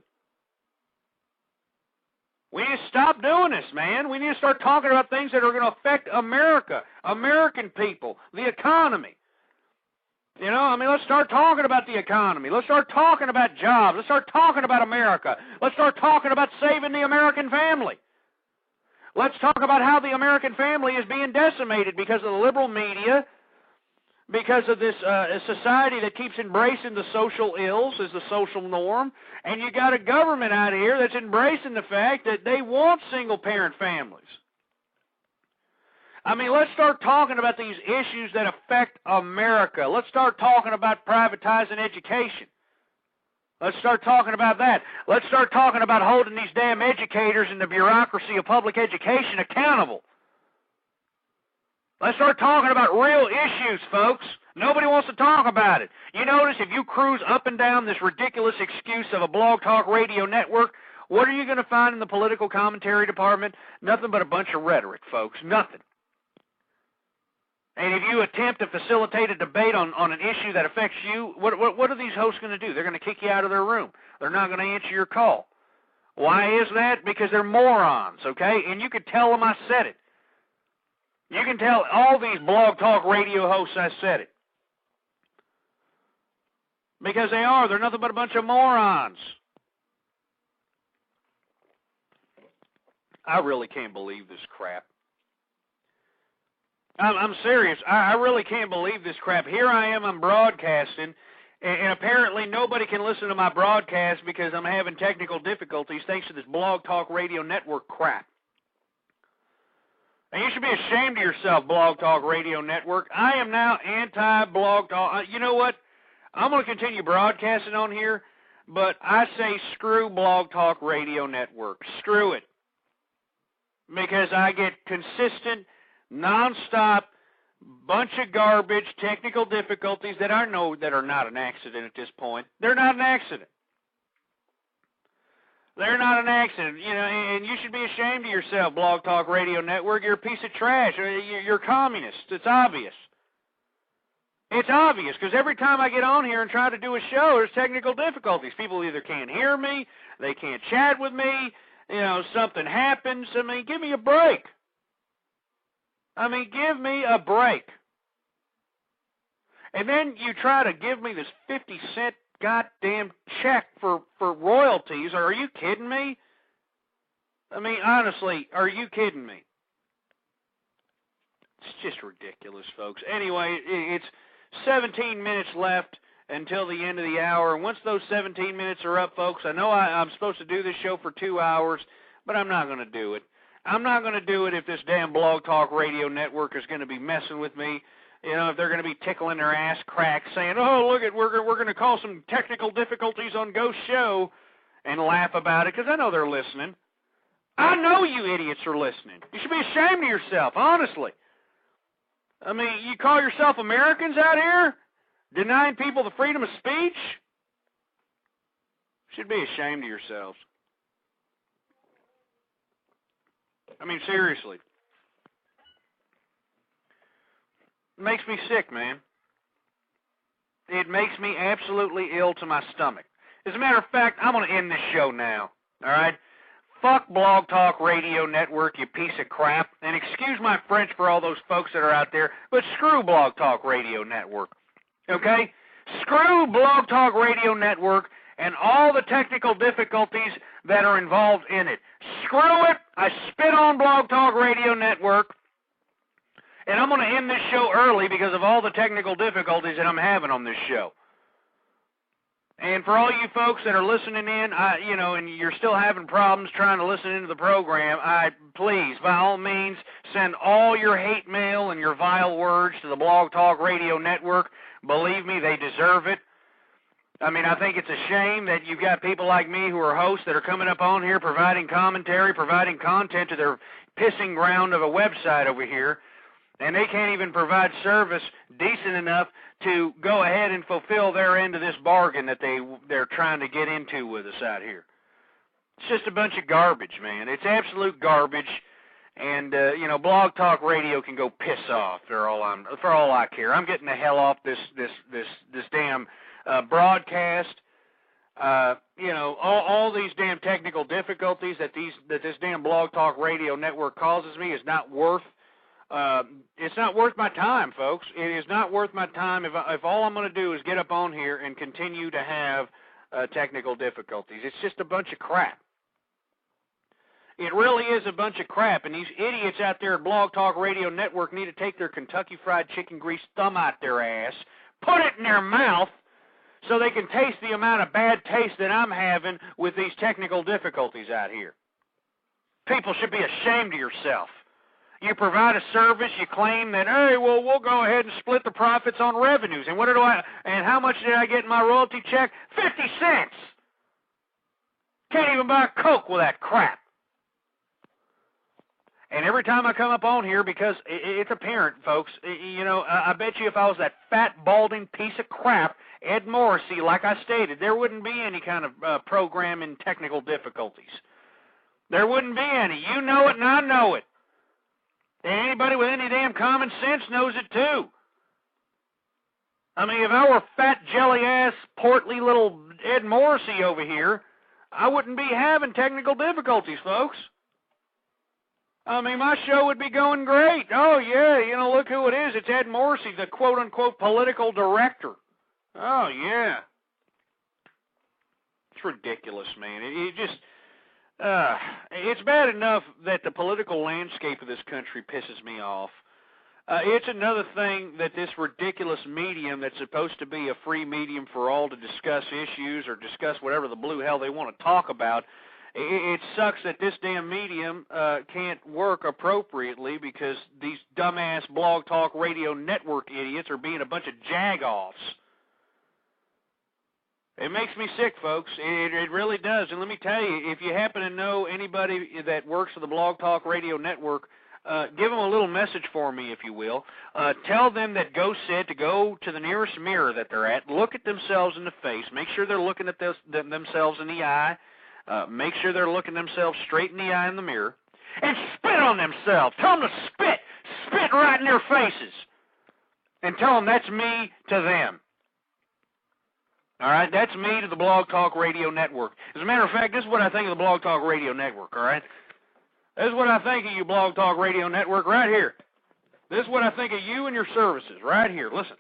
We need to stop doing this, man. We need to start talking about things that are going to affect America, American people, the economy. Let's start talking about the economy. Let's start talking about jobs. Let's start talking about America. Let's start talking about saving the American family. Let's talk about how the American family is being decimated because of the liberal media, because of this society that keeps embracing the social ills as the social norm, and you got a government out here that's embracing the fact that they want single-parent families. I mean, let's start talking about these issues that affect America. Let's start talking about privatizing education. Let's start talking about that. Let's start talking about holding these damn educators and the bureaucracy of public education accountable. Let's start talking about real issues, folks. Nobody wants to talk about it. You notice if you cruise up and down this ridiculous excuse of a Blog Talk Radio Network, what are you going to find in the political commentary department? Nothing but a bunch of rhetoric, folks. Nothing. And if you attempt to facilitate a debate on an issue that affects you, what are these hosts going to do? They're going to kick you out of their room. They're not going to answer your call. Why is that? Because they're morons, okay? And you could tell them I said it. You can tell all these Blog Talk Radio hosts I said it. Because they are. They're nothing but a bunch of morons. I really can't believe this crap. I'm serious. I really can't believe this crap. Here I am, I'm broadcasting, and apparently nobody can listen to my broadcast because I'm having technical difficulties thanks to this Blog Talk Radio Network crap. And you should be ashamed of yourself, Blog Talk Radio Network. I am now anti-Blog Talk. You know what? I'm going to continue broadcasting on here, but I say screw Blog Talk Radio Network. Screw it. Because I get consistent, non-stop, bunch of garbage, technical difficulties that I know that are not an accident at this point. They're not an accident. They're not an accident, and you should be ashamed of yourself, Blog Talk Radio Network. You're a piece of trash. You're communists. It's obvious. It's obvious, because every time I get on here and try to do a show, there's technical difficulties. People either can't hear me, they can't chat with me, something happens. I mean, give me a break. Give me a break. And then you try to give me this 50-cent goddamn check for royalties. Are you kidding me? Honestly, are you kidding me? It's just ridiculous, folks. Anyway, it's 17 minutes left until the end of the hour. And once those 17 minutes are up, folks, I know I'm supposed to do this show for 2 hours, but I'm not going to do it. I'm not going to do it if this damn Blog Talk Radio Network is going to be messing with me. If they're going to be tickling their ass crack saying, oh, look, we're going to call some technical difficulties on Ghost Show and laugh about it, because I know they're listening. I know you idiots are listening. You should be ashamed of yourself, honestly. You call yourself Americans out here, denying people the freedom of speech? You should be ashamed of yourselves. Seriously. makes me sick, man. It makes me absolutely ill to my stomach. As a matter of fact, I'm going to end this show now, all right? Fuck Blog Talk Radio Network, you piece of crap. And excuse my French for all those folks that are out there, but screw Blog Talk Radio Network, okay? Screw Blog Talk Radio Network and all the technical difficulties that are involved in it. Screw it. I spit on Blog Talk Radio Network. And I'm going to end this show early because of all the technical difficulties that I'm having on this show. And for all you folks that are listening in, and you're still having problems trying to listen into the program, please, by all means, send all your hate mail and your vile words to the Blog Talk Radio Network. Believe me, they deserve it. I mean, I think it's a shame that you've got people like me who are hosts that are coming up on here providing commentary, providing content to their pissing ground of a website over here. And they can't even provide service decent enough to go ahead and fulfill their end of this bargain that they're trying to get into with us out here. It's just a bunch of garbage, man. It's absolute garbage. And Blog Talk Radio can go piss off for all I care. I'm getting the hell off this damn broadcast. All these damn technical difficulties that this damn Blog Talk Radio Network causes me is not worth. It's not worth my time, folks. It is not worth my time if all I'm going to do is get up on here and continue to have technical difficulties. It's just a bunch of crap. It really is a bunch of crap, and these idiots out there at Blog Talk Radio Network need to take their Kentucky Fried Chicken grease thumb out their ass, put it in their mouth, so they can taste the amount of bad taste that I'm having with these technical difficulties out here. People should be ashamed of yourself. You provide a service, you claim that, hey, well, we'll go ahead and split the profits on revenues. And and how much did I get in my royalty check? 50 cents. Can't even buy a Coke with that crap. And every time I come up on here, because it's apparent, folks, I bet you if I was that fat, balding piece of crap, Ed Morrissey, like I stated, there wouldn't be any kind of programming technical difficulties. There wouldn't be any. You know it and I know it. And anybody with any damn common sense knows it too. I mean, if I were fat, jelly-ass, portly little Ed Morrissey over here, I wouldn't be having technical difficulties, folks. I mean, my show would be going great. Oh, yeah, look who it is. It's Ed Morrissey, the quote-unquote political director. Oh, yeah. It's ridiculous, man. It's bad enough that the political landscape of this country pisses me off. It's another thing that this ridiculous medium that's supposed to be a free medium for all to discuss issues or discuss whatever the blue hell they want to talk about, it sucks that this damn medium can't work appropriately because these dumbass Blog Talk Radio Network idiots are being a bunch of jag-offs. It makes me sick, folks. It really does. And let me tell you, if you happen to know anybody that works for the Blog Talk Radio Network, give them a little message for me, if you will. Tell them that Ghost said to go to the nearest mirror that they're at, look at themselves in the face, make sure they're looking at themselves in the eye, make sure they're looking themselves straight in the eye in the mirror, and spit on themselves. Tell them to spit right in their faces, and tell them that's me to them. All right, that's me to the Blog Talk Radio Network. As a matter of fact, this is what I think of the Blog Talk Radio Network, all right? This is what I think of you, Blog Talk Radio Network, right here. This is what I think of you and your services, right here. Listen.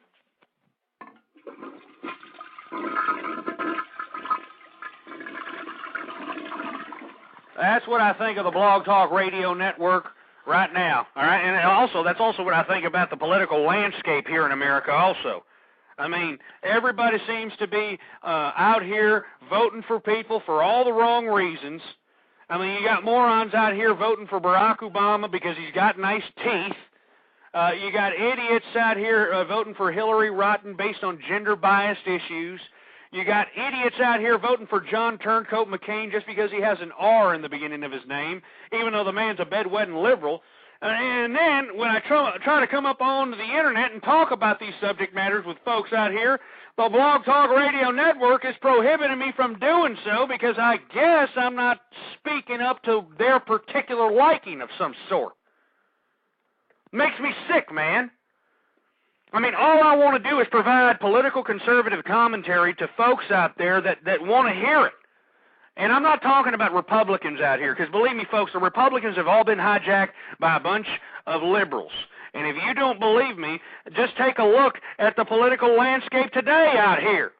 That's what I think of the Blog Talk Radio Network right now, all right? And also, that's also what I think about the political landscape here in America also. I mean, everybody seems to be out here voting for people for all the wrong reasons. I mean, you got morons out here voting for Barack Obama because he's got nice teeth. You got idiots out here voting for Hillary Rodham based on gender-biased issues. You got idiots out here voting for John Turncoat McCain just because he has an R in the beginning of his name, even though the man's a bedwetting liberal. And then when I try to come up on the internet and talk about these subject matters with folks out here, the Blog Talk Radio Network is prohibiting me from doing so because I guess I'm not speaking up to their particular liking of some sort. Makes me sick, man. I mean, all I want to do is provide political conservative commentary to folks out there that want to hear it. And I'm not talking about Republicans out here, because believe me, folks, the Republicans have all been hijacked by a bunch of liberals. And if you don't believe me, just take a look at the political landscape today out here.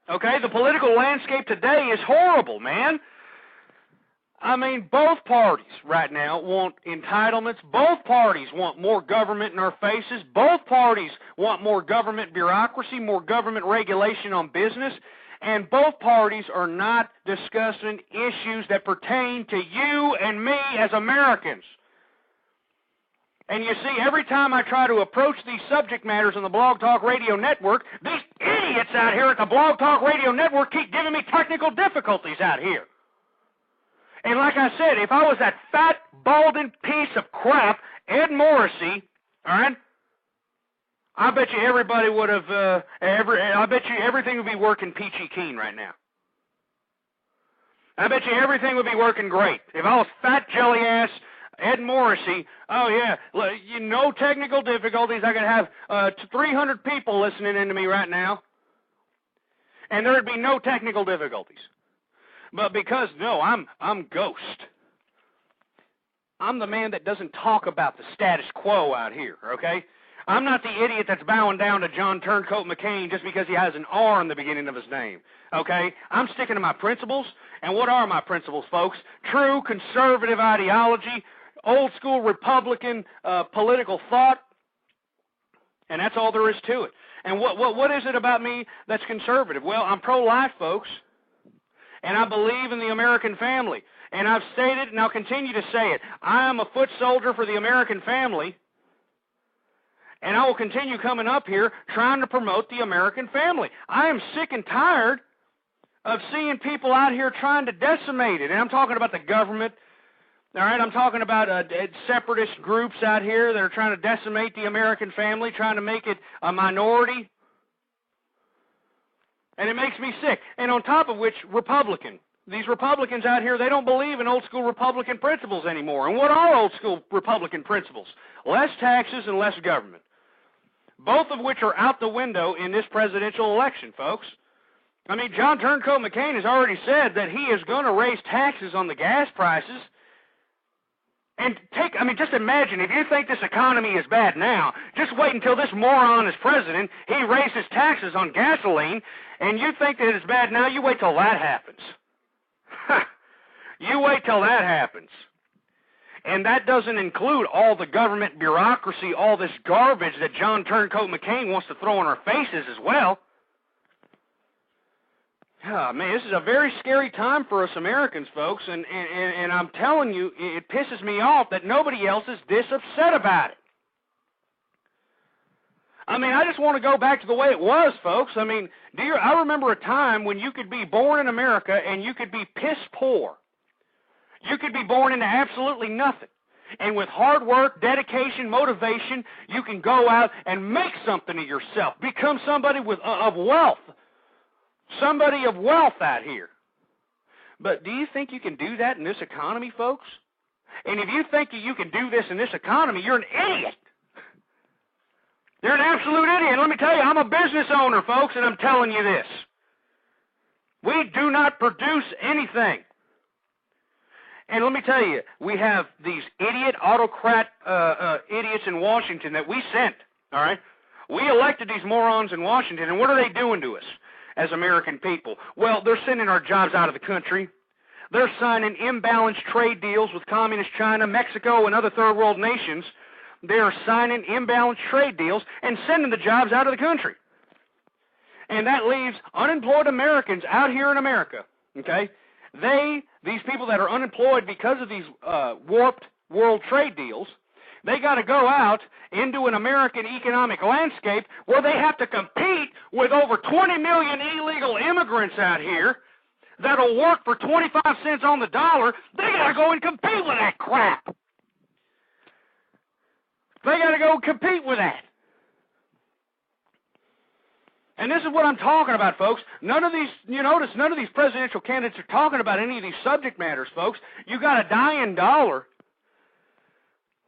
Okay, the political landscape today is horrible, man. I mean, both parties right now want entitlements. Both parties want more government in our faces. Both parties want more government bureaucracy, more government regulation on business. And both parties are not discussing issues that pertain to you and me as Americans. And you see, every time I try to approach these subject matters on the Blog Talk Radio Network, these idiots out here at the Blog Talk Radio Network keep giving me technical difficulties out here. And like I said, if I was that fat, balding piece of crap, Ed Morrissey, all right, I bet you everybody would have, I bet you everything would be working peachy keen right now. I bet you everything would be working great. If I was fat, jelly ass Ed Morrissey, oh yeah, no technical difficulties. I could have 300 people listening into me right now, and there'd be no technical difficulties. But because, no, I'm Ghost. I'm the man that doesn't talk about the status quo out here, okay? I'm not the idiot that's bowing down to John Turncoat McCain just because he has an R in the beginning of his name, okay? I'm sticking to my principles, and what are my principles, folks? True conservative ideology, old-school Republican political thought, and that's all there is to it. And what is it about me that's conservative? Well, I'm pro-life, folks. And I believe in the American family. And I've stated, and I'll continue to say it, I am a foot soldier for the American family. And I will continue coming up here trying to promote the American family. I am sick and tired of seeing people out here trying to decimate it. And I'm talking about the government. All right, I'm talking about separatist groups out here that are trying to decimate the American family, trying to make it a minority. And it makes me sick. And on top of which, these Republicans out here, they don't believe in old-school Republican principles anymore. And what are old-school Republican principles? Less taxes and less government. Both of which are out the window in this presidential election, folks. I mean, John Turncoat McCain has already said that he is going to raise taxes on the gas prices. And just imagine, if you think this economy is bad now, just wait until this moron is president, he raises taxes on gasoline, and you think that it's bad now, you wait till that happens. You wait till that happens. And that doesn't include all the government bureaucracy, all this garbage that John Turncoat McCain wants to throw in our faces as well. Oh, man, this is a very scary time for us Americans, folks, and I'm telling you, it pisses me off that nobody else is this upset about it. I mean, I just want to go back to the way it was, folks. I mean, I remember a time when you could be born in America and you could be piss poor. You could be born into absolutely nothing. And with hard work, dedication, motivation, you can go out and make something of yourself, become somebody of wealth. Somebody of wealth out here. But do you think you can do that in this economy, folks? And if you think you can do this in this economy, you're an idiot. You're an absolute idiot. And let me tell you, I'm a business owner, folks, and I'm telling you this. We do not produce anything. And let me tell you, we have these idiot autocrat idiots in Washington that we sent, all right? We elected these morons in Washington, and what are they doing to us as American people? Well, they're sending our jobs out of the country. They're signing imbalanced trade deals with Communist China, Mexico, and other third world nations. They're signing imbalanced trade deals and sending the jobs out of the country. And that leaves unemployed Americans out here in America, okay? These people that are unemployed because of these warped world trade deals, they got to go out into an American economic landscape where they have to compete with over 20 million illegal immigrants out here that'll work for 25 cents on the dollar. They got to go and compete with that crap. They got to go compete with that. And this is what I'm talking about, folks. None of these, notice none of these presidential candidates are talking about any of these subject matters, folks. You got a dying dollar.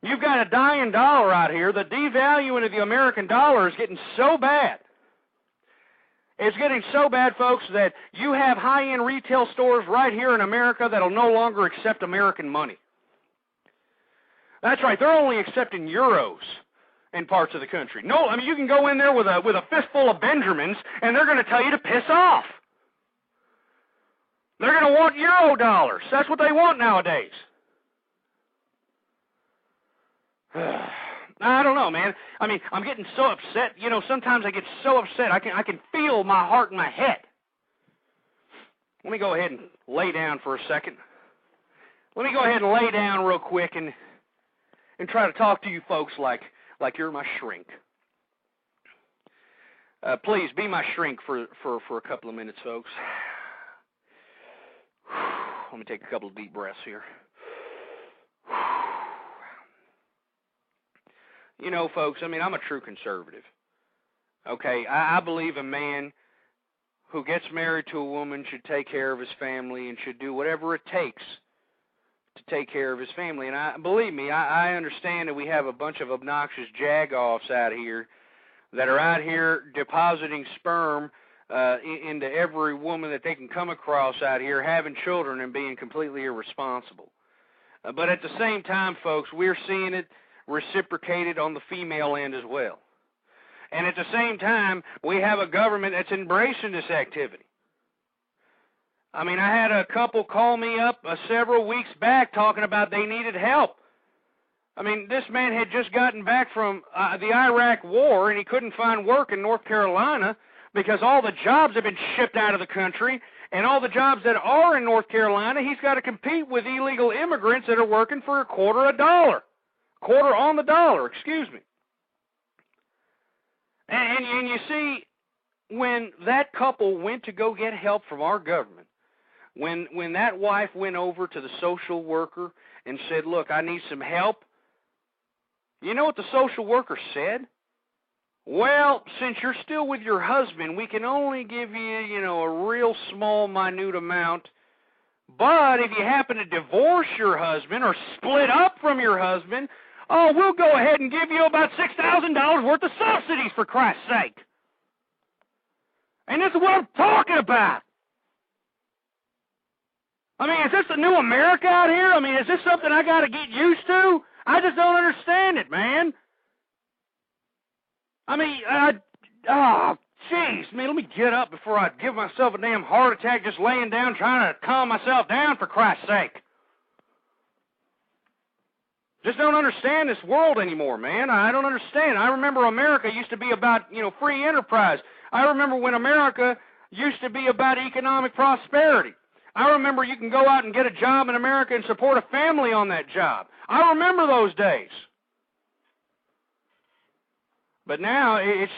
You've got a dying dollar out here. The devaluing of the American dollar is getting so bad. It's getting so bad, folks, that you have high-end retail stores right here in America that'll no longer accept American money. That's right. They're only accepting euros in parts of the country. No, I mean, you can go in there with a fistful of Benjamins, and they're going to tell you to piss off. They're going to want euro dollars. That's what they want nowadays. I don't know, man. I mean, I'm getting so upset. You know, sometimes I get so upset. I can feel my heart in my head. Let me go ahead and lay down for a second. Let me go ahead and lay down real quick and try to talk to you folks like you're my shrink. Please be my shrink for a couple of minutes, folks. Let me take a couple of deep breaths here. You know, folks, I mean, I'm a true conservative. Okay, I believe a man who gets married to a woman should take care of his family and should do whatever it takes to take care of his family. And believe me, I understand that we have a bunch of obnoxious jag-offs out here that are out here depositing sperm into every woman that they can come across out here, having children and being completely irresponsible. But at the same time, folks, we're seeing it reciprocated on the female end as well. And at the same time, we have a government that's embracing this activity. I mean, I had a couple call me up several weeks back talking about they needed help. I mean, this man had just gotten back from the Iraq war, and he couldn't find work in North Carolina because all the jobs have been shipped out of the country, and all the jobs that are in North Carolina, he's got to compete with illegal immigrants that are working for a quarter on the dollar, excuse me. And you see, when that couple went to go get help from our government, when that wife went over to the social worker and said, look, I need some help, you know what the social worker said? Well, since you're still with your husband, we can only give you, a real small, minute amount. But if you happen to divorce your husband or split up from your husband, we'll go ahead and give you about $6,000 worth of subsidies, for Christ's sake. And this is what I'm talking about. I mean, is this the new America out here? I mean, is this something I got to get used to? I just don't understand it, man. I mean, jeez, man, let me get up before I give myself a damn heart attack just laying down trying to calm myself down, for Christ's sake. Just don't understand this world anymore, man. I don't understand. I remember America used to be about, free enterprise. I remember when America used to be about economic prosperity. I remember you can go out and get a job in America and support a family on that job. I remember those days. But now it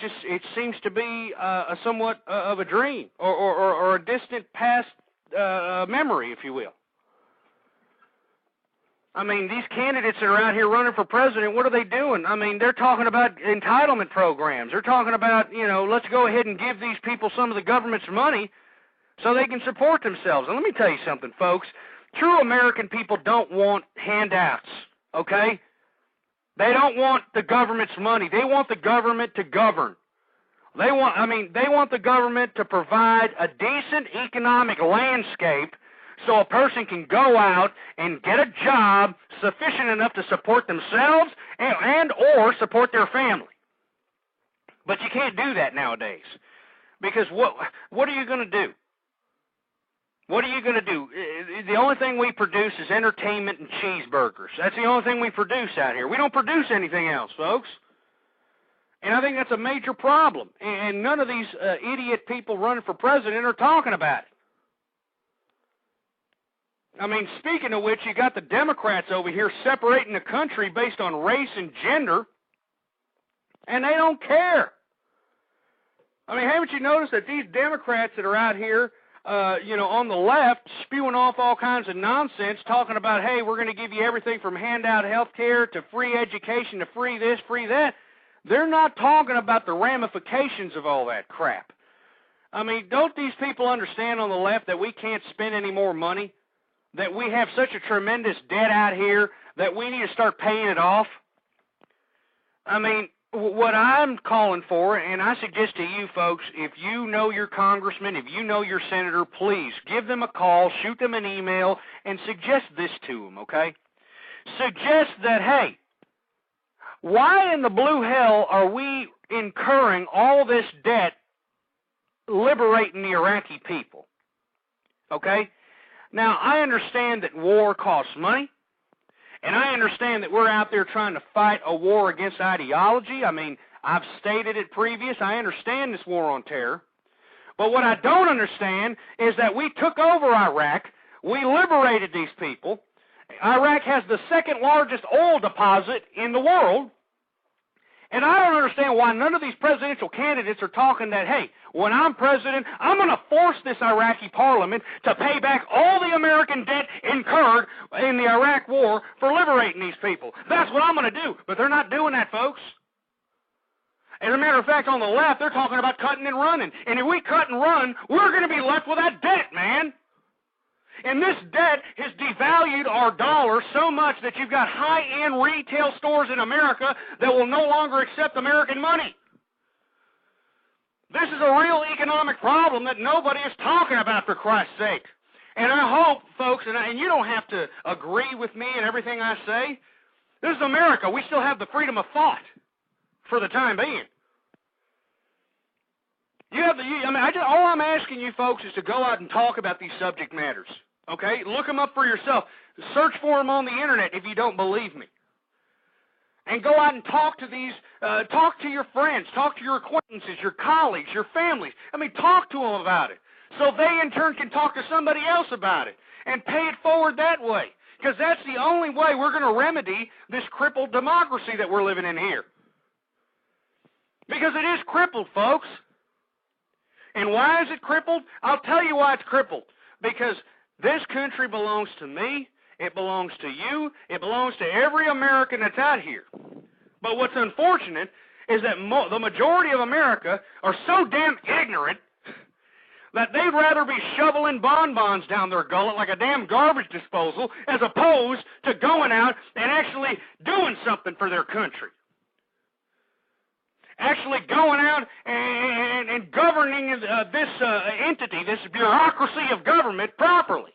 seems to be a somewhat of a dream or a distant past memory, if you will. I mean, these candidates that are out here running for president, what are they doing? I mean, they're talking about entitlement programs. They're talking about, let's go ahead and give these people some of the government's money so they can support themselves. And let me tell you something, folks. True American people don't want handouts, okay? They don't want the government's money. They want the government to govern. They want the government to provide a decent economic landscape so a person can go out and get a job sufficient enough to support themselves and or support their family. But you can't do that nowadays. Because what are you going to do? What are you going to do? The only thing we produce is entertainment and cheeseburgers. That's the only thing we produce out here. We don't produce anything else, folks. And I think that's a major problem. And none of these idiot people running for president are talking about it. I mean, speaking of which, you got the Democrats over here separating the country based on race and gender, and they don't care. I mean, haven't you noticed that these Democrats that are out here, on the left, spewing off all kinds of nonsense, talking about, hey, we're going to give you everything from handout health care to free education to free this, free that. They're not talking about the ramifications of all that crap. I mean, don't these people understand on the left that we can't spend any more money? That we have such a tremendous debt out here that we need to start paying it off? I mean, what I'm calling for, and I suggest to you folks, if you know your congressman, if you know your senator, please give them a call, shoot them an email, and suggest this to them, okay? Suggest that, hey, why in the blue hell are we incurring all this debt liberating the Iraqi people? Okay? Now, I understand that war costs money, and I understand that we're out there trying to fight a war against ideology. I mean, I've stated it previous. I understand this war on terror. But what I don't understand is that we took over Iraq, we liberated these people. Iraq has the second largest oil deposit in the world. And I don't understand why none of these presidential candidates are talking that, hey, when I'm president, I'm going to force this Iraqi parliament to pay back all the American debt incurred in the Iraq war for liberating these people. That's what I'm going to do. But they're not doing that, folks. As a matter of fact, on the left, they're talking about cutting and running. And if we cut and run, we're going to be left with that debt, man. And this debt has devalued our dollar so much that you've got high-end retail stores in America that will no longer accept American money. This is a real economic problem that nobody is talking about, for Christ's sake. And I hope, folks, and you don't have to agree with me and everything I say. This is America. We still have the freedom of thought for the time being. All I'm asking you folks is to go out and talk about these subject matters. Okay? Look them up for yourself. Search for them on the internet if you don't believe me. And go out and talk to talk to your friends, talk to your acquaintances, your colleagues, your families. I mean, talk to them about it. So they in turn can talk to somebody else about it and pay it forward that way. Because that's the only way we're going to remedy this crippled democracy that we're living in here. Because it is crippled, folks. And why is it crippled? I'll tell you why it's crippled. Because this country belongs to me, it belongs to you, it belongs to every American that's out here. But what's unfortunate is that the majority of America are so damn ignorant that they'd rather be shoveling bonbons down their gullet like a damn garbage disposal as opposed to going out and actually doing something for their country. Actually going out and governing this entity, this bureaucracy of government properly.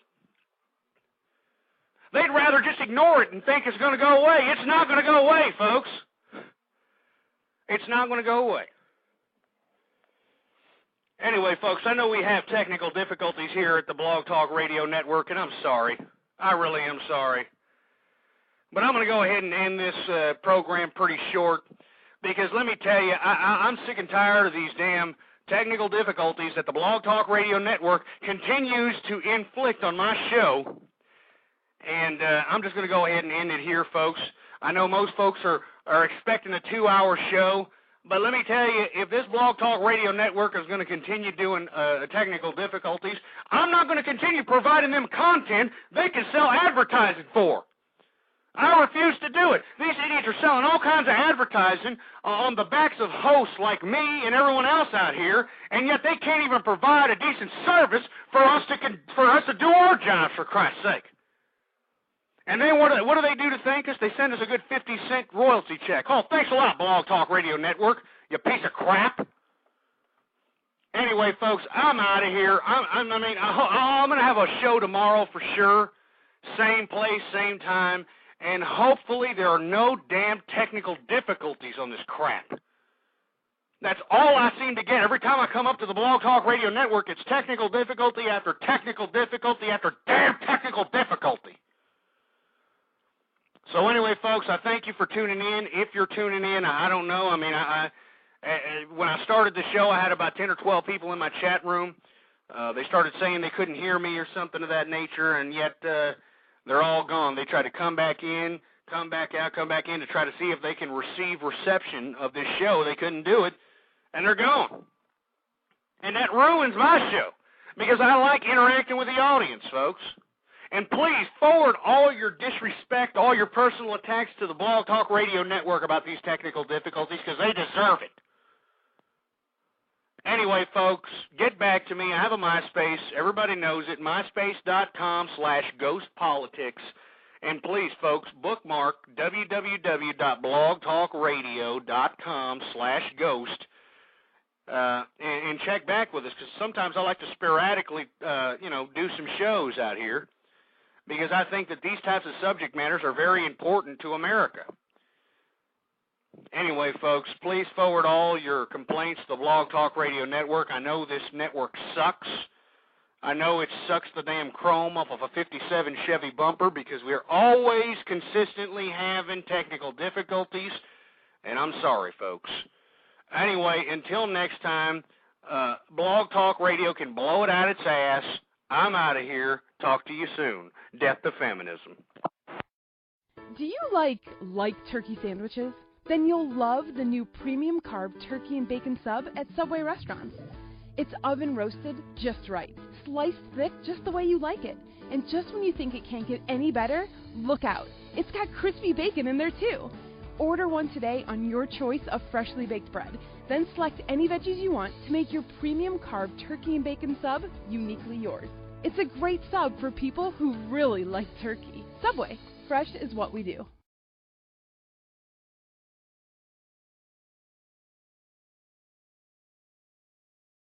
They'd rather just ignore it and think it's going to go away. It's not going to go away, folks. It's not going to go away. Anyway, folks, I know we have technical difficulties here at the Blog Talk Radio Network, and I'm sorry. I really am sorry. But I'm going to go ahead and end this program pretty short. Because let me tell you, I'm sick and tired of these damn technical difficulties that the Blog Talk Radio Network continues to inflict on my show. And I'm just going to go ahead and end it here, folks. I know most folks are expecting a 2-hour show. But let me tell you, if this Blog Talk Radio Network is going to continue doing technical difficulties, I'm not going to continue providing them content they can sell advertising for. I refuse to do it. These idiots are selling all kinds of advertising on the backs of hosts like me and everyone else out here, and yet they can't even provide a decent service for us to do our jobs, for Christ's sake. And then what do they do to thank us? They send us a good 50-cent royalty check. Oh, thanks a lot, Blog Talk Radio Network, you piece of crap. Anyway, folks, I'm out of here. I'm going to have a show tomorrow for sure. Same place, same time. And hopefully there are no damn technical difficulties on this crap. That's all I seem to get. Every time I come up to the Blog Talk Radio Network, it's technical difficulty after technical difficulty after damn technical difficulty. So anyway, folks, I thank you for tuning in. If you're tuning in, I don't know. I mean, when I started the show, I had about 10 or 12 people in my chat room. They started saying they couldn't hear me or something of that nature, and yet they're all gone. They try to come back in, come back out, come back in to try to see if they can receive reception of this show. They couldn't do it, and they're gone. And that ruins my show because I like interacting with the audience, folks. And please forward all your disrespect, all your personal attacks to the Blog Talk Radio Network about these technical difficulties because they deserve it. Anyway, folks, get back to me. I have a MySpace. Everybody knows it. MySpace.com/ghostpolitics. And please, folks, bookmark www.blogtalkradio.com/ghost and check back with us, because sometimes I like to sporadically, do some shows out here, because I think that these types of subject matters are very important to America. Anyway, folks, please forward all your complaints to the Blog Talk Radio Network. I know this network sucks. I know it sucks the damn chrome off of a 57 Chevy bumper, because we're always consistently having technical difficulties, and I'm sorry, folks. Anyway, until next time, Blog Talk Radio can blow it out its ass. I'm out of here. Talk to you soon. Death to feminism. Do you like turkey sandwiches? Then you'll love the new premium carb turkey and bacon sub at Subway restaurants. It's oven roasted just right, sliced thick just the way you like it. And just when you think it can't get any better, look out. It's got crispy bacon in there too. Order one today on your choice of freshly baked bread. Then select any veggies you want to make your premium carb turkey and bacon sub uniquely yours. It's a great sub for people who really like turkey. Subway, fresh is what we do.